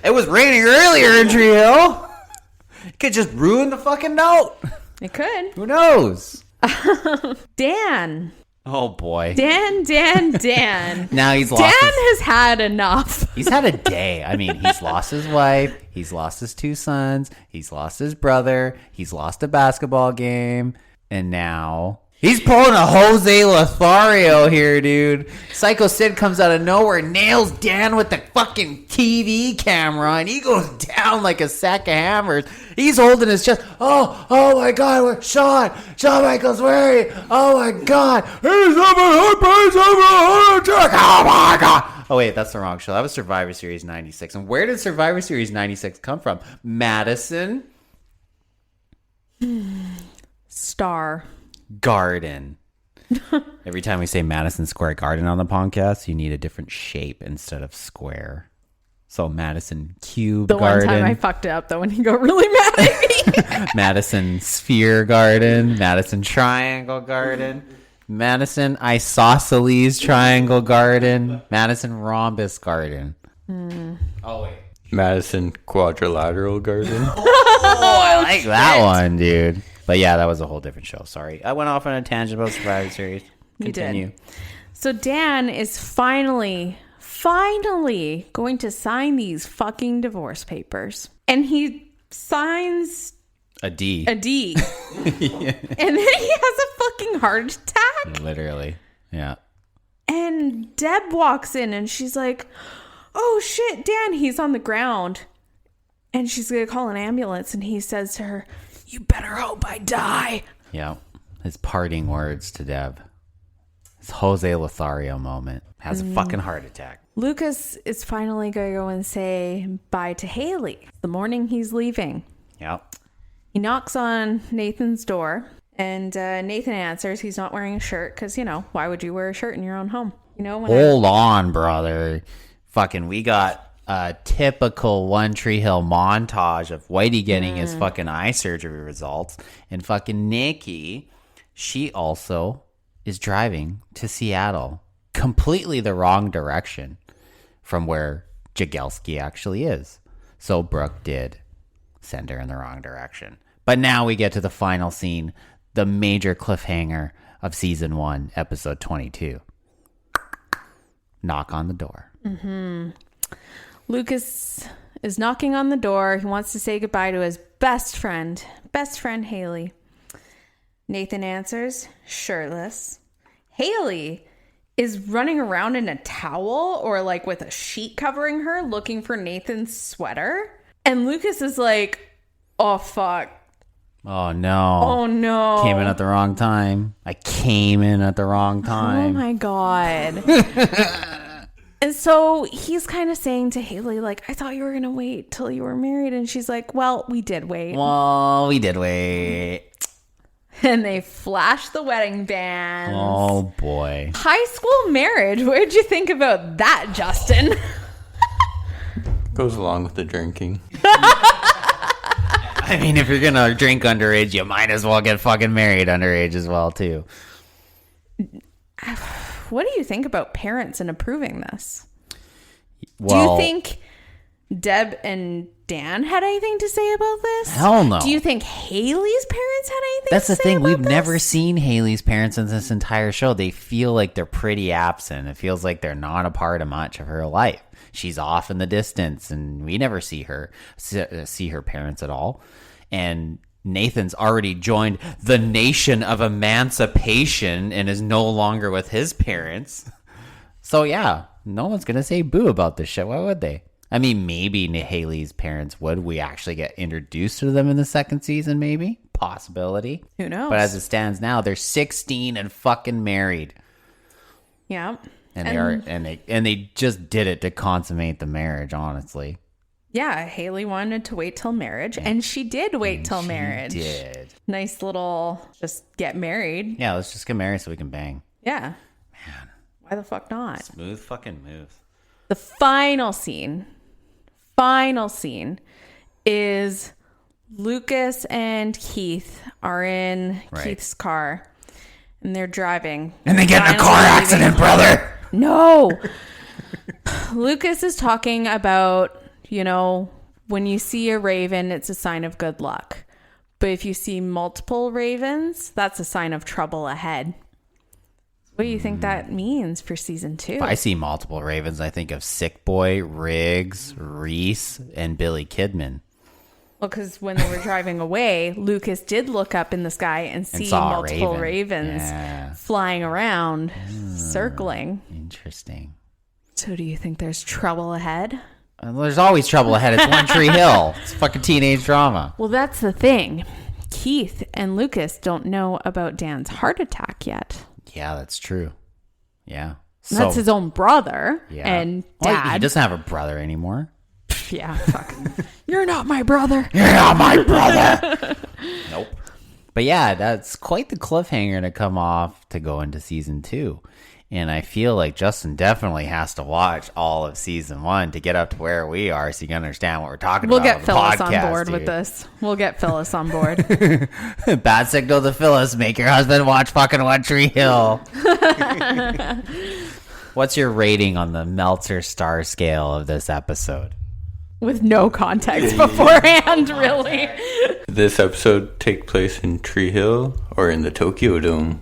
It was raining earlier in Tree Hill. It could just ruin the fucking note. It could. Who knows? Dan. Oh, boy. Dan. Now he's lost Dan has had enough. He's had a day. I mean, he's lost his wife. He's lost his 2 sons. He's lost his brother. He's lost a basketball game. And now he's pulling a Jose Lothario here, dude. Psycho Sid comes out of nowhere, nails Dan with the fucking TV camera, and he goes down like a sack of hammers. He's holding his chest. Oh my God, Shawn Michaels, where are you? Oh my God, he's having heart attack. Oh my God. Oh wait, that's the wrong show. That was Survivor Series 96. And where did Survivor Series 96 come from? Madison Star Garden. Every time we say Madison Square Garden on the podcast, you need a different shape instead of square. So Madison Cube Garden. One time I fucked it up though when he got really mad at me. Madison Sphere Garden. Madison Triangle Garden. Madison Isosceles Triangle Garden. Madison Rhombus Garden. Oh, wait. Madison Quadrilateral Garden. I like that one, dude. But yeah, that was a whole different show. Sorry. I went off on a tangent about Survivor Series. Continue. You did. So Dan is finally going to sign these fucking divorce papers. And he signs A D. a D. Yeah. And then he has a fucking heart attack. Literally. Yeah. And Deb walks in and she's like, oh shit, Dan, he's on the ground. And she's going to call an ambulance. And he says to her, you better hope I die. Yeah. His parting words to Deb. His Jose Lothario moment. Has a fucking heart attack. Lucas is finally going to go and say bye to Haley. The morning he's leaving. Yep. He knocks on Nathan's door. And Nathan answers. He's not wearing a shirt because, why would you wear a shirt in your own home? Hold on, brother. Fucking, we got a typical One Tree Hill montage of Whitey getting his fucking eye surgery results. And fucking Nikki, she also is driving to Seattle. Completely the wrong direction from where Jagelski actually is. So Brooke did send her in the wrong direction. But now we get to the final scene, the major cliffhanger of season 1, episode 22. Knock on the door. Mm-hmm. Lucas is knocking on the door. He wants to say goodbye to his best friend Haley. Nathan answers, shirtless. Haley is running around in a towel or like with a sheet covering her looking for Nathan's sweater. And Lucas is like, oh, fuck. Oh, no. Oh, no. Came in at the wrong time. I came in at the wrong Oh, time. my God. And so he's kind of saying to Haley, like, I thought you were going to wait till you were married. And she's like, well, we did wait. Well, we did wait. And they flash the wedding bands. Oh, boy. High school marriage. What'd you think about that, Justin? Goes along with the drinking. I mean, if you're going to drink underage, you might as well get fucking married underage as well, too. What do you think about parents and approving this? Well, do you think Deb and Dan had anything to say about this? Hell no. Do you think Haley's parents had anything That's to the say thing. about We've this? never seen Haley's parents in this entire show. They feel like they're pretty absent. It feels like they're not a part of much of her life. She's off in the distance, and we never see her parents at all. And Nathan's already joined the nation of emancipation and is no longer with his parents. So yeah, no one's gonna say boo about this shit. Why would they? I mean, maybe Haley's parents would. We actually get introduced to them in the second season, maybe. Possibility. Who knows? But as it stands now, they're 16 and fucking married. Yeah. And they just did it to consummate the marriage, honestly. Yeah, Haley wanted to wait till marriage, and she did wait till marriage. She did. Nice little just get married. Yeah, let's just get married so we can bang. Yeah. Man. Why the fuck not? Smooth fucking moves. The final scene is Lucas and Keith are in Keith's car, and they're driving. And they get in a car accident, brother! No! Lucas is talking about, when you see a raven, it's a sign of good luck. But if you see multiple ravens, that's a sign of trouble ahead. What do you think that means for season 2? If I see multiple ravens, I think of Sick Boy, Riggs, Reese, and Billy Kidman. Well, because when they were driving away, Lucas did look up in the sky and see saw a multiple raven. ravens flying around, circling. Interesting. So do you think there's trouble ahead? There's always trouble ahead. It's One Tree Hill. It's fucking teenage drama. Well, that's the thing. Keith and Lucas don't know about Dan's heart attack yet. Yeah, that's true. Yeah. That's his own brother and Well, dad. he doesn't have a brother anymore. Yeah, fucking. You're not my brother. You're not my brother. Nope. But yeah, that's quite the cliffhanger to come off to go into season 2. And I feel like Justin definitely has to watch all of season 1 to get up to where we are so you can understand what we're talking We'll about. get Phyllis on podcast, board dude. with this. We'll get Phyllis on board. Bad signal to Phyllis. Make your husband watch fucking One Tree Hill. What's your rating on the Meltzer star scale of this episode? With no context beforehand, really. Did this episode take place in Tree Hill or in the Tokyo Dome?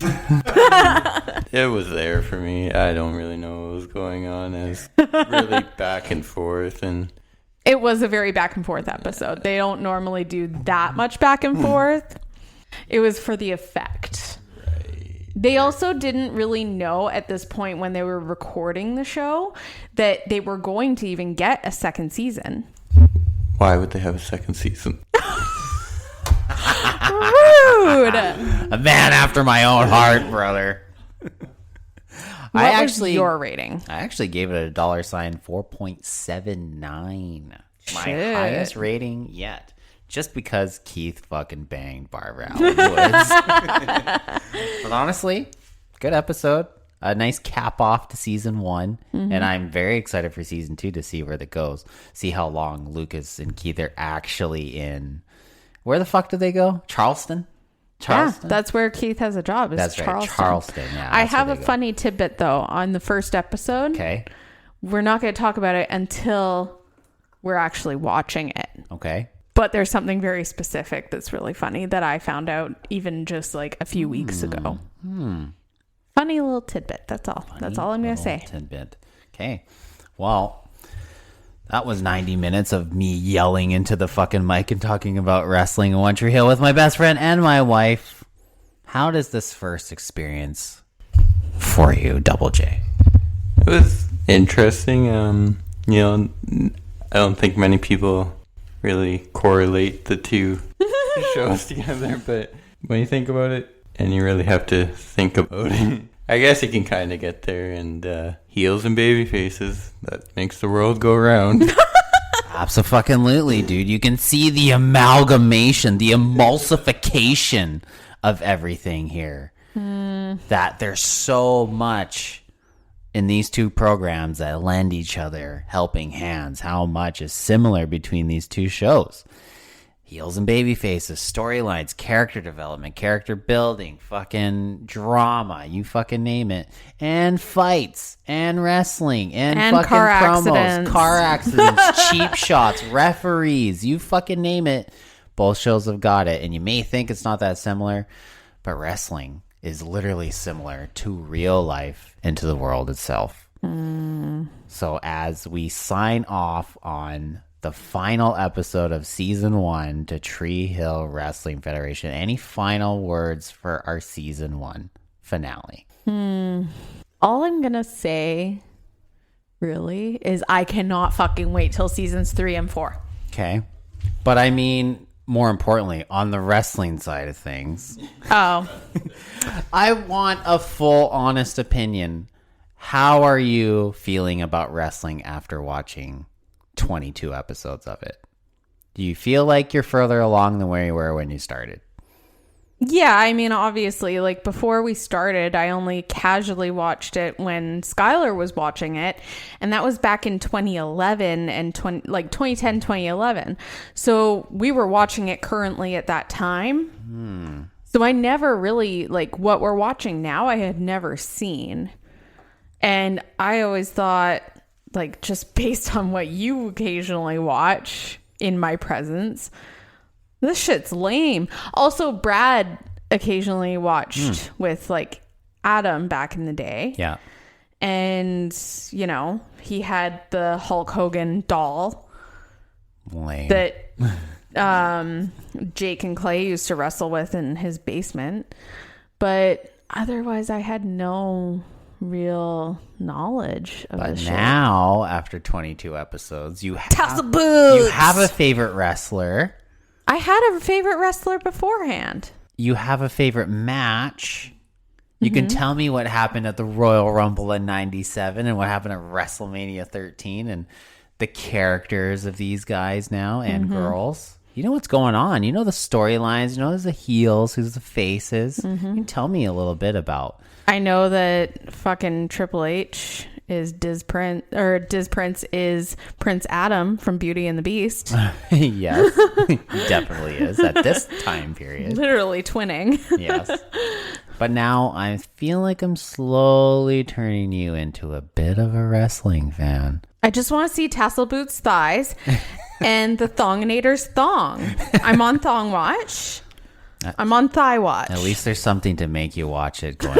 It was there for me. I don't really know what was going on. It was really back and forth, and It was a very back and forth episode. They don't normally do that much back and forth. It was for the effect. They also didn't really know at this point when they were recording the show that they were going to even get a second season. why would they have a second season? Rude. A man after my own heart, brother. What was your rating? I actually gave it a $4.79. My Shit. highest rating yet. Just because Keith fucking banged Barbara Allen Woods. But honestly, good episode. A nice cap off to season 1. Mm-hmm. And I'm very excited for season 2 to see where that goes. See how long Lucas and Keith are actually in. Where the fuck did they go? Charleston? Yeah, that's where Keith has a job. Is That's right, Charleston. Charleston, yeah, I that's have where a they go. funny tidbit though on the first episode. Okay. We're not going to talk about it until we're actually watching it. Okay. But there's something very specific that's really funny that I found out even just like a few weeks ago. Funny little tidbit. That's all. That's all I'm going to Little say. Tidbit. Okay. Well, that was 90 minutes of me yelling into the fucking mic and talking about wrestling in One Tree Hill with my best friend and my wife. How does this first experience for you, Double J? It was interesting. I don't think many people really correlate the two shows together, but when you think about it, and you really have to think about it, I guess you can kind of get there. And heels and baby faces, that makes the world go round. Absolutely, dude. You can see the amalgamation, the emulsification of everything here. That there's so much in these two programs that lend each other helping hands. How much is similar between these two shows? Heels and baby faces, storylines, character development, character building, fucking drama, you fucking name it, and fights, and wrestling, and fucking car promos, accidents. car accidents, cheap shots, referees, you fucking name it. Both shows have got it, and you may think it's not that similar, but wrestling is literally similar to real life and to the world itself. So as we sign off on the final episode of season 1 to Tree Hill Wrestling Federation, any final words for our season 1 finale? All I'm going to say really is I cannot fucking wait till seasons 3 and 4. Okay. But I mean, more importantly, on the wrestling side of things, Oh, I want a full, honest opinion. How are you feeling about wrestling after watching 22 episodes of it? Do you feel like you're further along than where you were when you started? yeah. I mean, obviously, like before we started, I only casually watched it when Skylar was watching it. And that was back in 2011 and 2010, 2011. So we were watching it currently at that time. So I never really, like what we're watching now, I had never seen. And I always thought, like, just based on what you occasionally watch in my presence, this shit's lame. Also, Brad occasionally watched with, like, Adam back in the day. Yeah. And, you know, he had the Hulk Hogan doll Lame. that Jake and Clay used to wrestle with in his basement. But otherwise, I had no real knowledge of But the shit. now, after 22 episodes, you Toss the have, boots! you have a favorite wrestler. I had a favorite wrestler beforehand. You have a favorite match. You can tell me what happened at the Royal Rumble in 97 and what happened at WrestleMania 13 and the characters of these guys now and girls. you know what's going on. You know the storylines. You know who's the heels, who's the faces. Mm-hmm. You can tell me a little bit about. I know that fucking Triple H is Diz Prince is Prince Adam from Beauty and the Beast. Yes, he definitely is at this time period. Literally twinning. Yes. But now I feel like I'm slowly turning you into a bit of a wrestling fan. I just want to see Tassel Boots' thighs and the Thonginator's thong. I'm on Thong Watch. I'm on Thigh Watch. At least there's something to make you watch it going.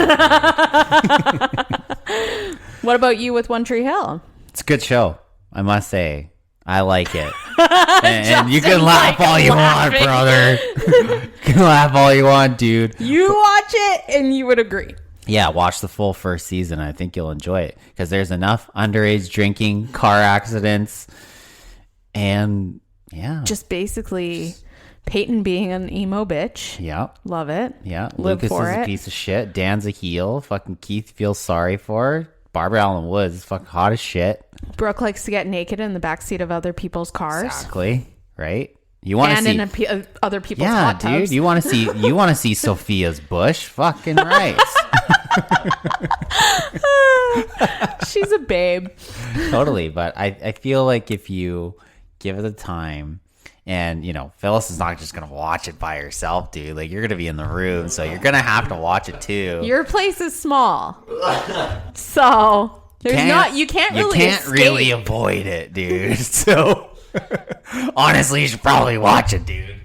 What about you with One Tree Hill? It's a good show, I must say. I like it. and you can laugh all you want, brother. You can laugh all you want, dude. You watch it and you would agree. Yeah, watch the full first season. I think you'll enjoy it because there's enough underage drinking, car accidents, and yeah. Just basically Peyton being an emo bitch. Yeah. Love it. Yeah. Live Lucas for is it. a piece of shit. Dan's a heel. Fucking Keith feels sorry for her. Barbara Allen Woods is fucking hot as shit. Brooke likes to get naked in the backseat of other people's cars. Exactly. Right? You want to And see in other people's yeah, hot tubs. dude. You want to see Sophia's bush? Fucking right. She's a babe. Totally. But I feel like if you give it the time, and Phyllis is not just gonna watch it by herself, dude. Like, you're gonna be in the room, so you're gonna have to watch it too. Your place is small, so you can't really really avoid it, dude. So honestly, you should probably watch it, dude.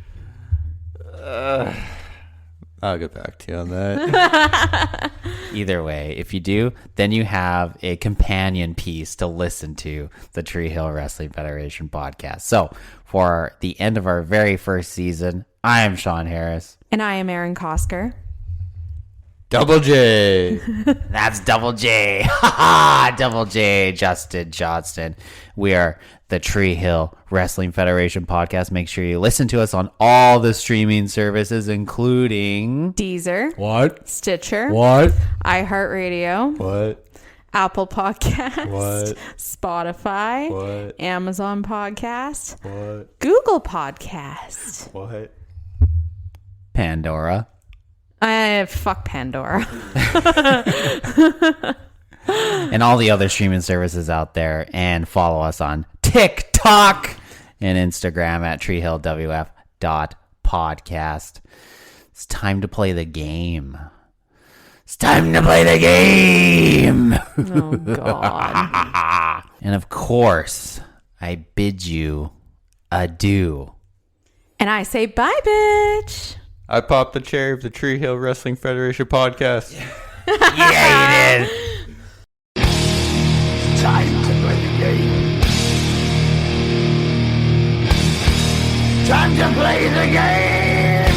I'll get back to you on that. Either way, if you do, then you have a companion piece to listen to, the Tree Hill Wrestling Federation podcast. So for the end of our very first season, I am Sean Harris. And I am Aaron Kosker. Double J. That's Double J. Ha ha! Double J, Justin Johnston. We are the Tree Hill Wrestling Federation podcast. Make sure you listen to us on all the streaming services, including Deezer. What? Stitcher. What? iHeartRadio. What? Apple Podcast. What? Spotify. What? Amazon Podcast. What? Google Podcast. What? Pandora. Fuck Pandora. And all the other streaming services out there, and follow us on TikTok and Instagram at treehillwf.podcast. It's time to play the game. It's time to play the game. Oh, God. And of course, I bid you adieu. And I say bye, bitch. I popped the cherry of the Tree Hill Wrestling Federation podcast. Yeah, you did. Time to play the game. Time to play the game.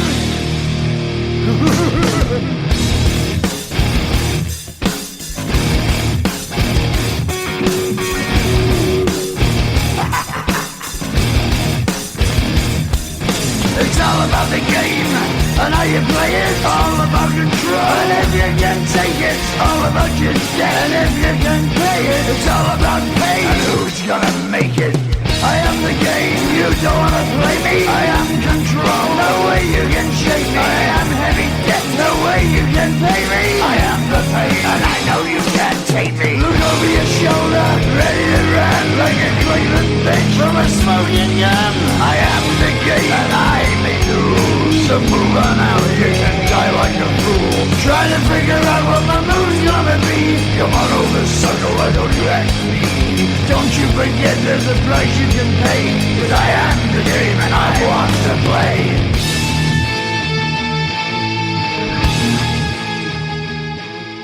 It's all about the game and how you play it. All about control, and if you can take it, all about your debt. And if you can play it, it's all about pay. And who's gonna make it? I am the game, you don't wanna play me. I am control, no way you can shake me. I am heavy debt, no way you can pay me. I am the pain, and I know you can't take me. Look over your shoulder, ready to run like a Cleveland bitch from a smoking gun. I am the game, and I make the rules. So move on out, you can die like a fool. Trying to figure out what my move's gonna be. Come on over, sucker, why don't you ask me? Don't you forget there's a price you can pay.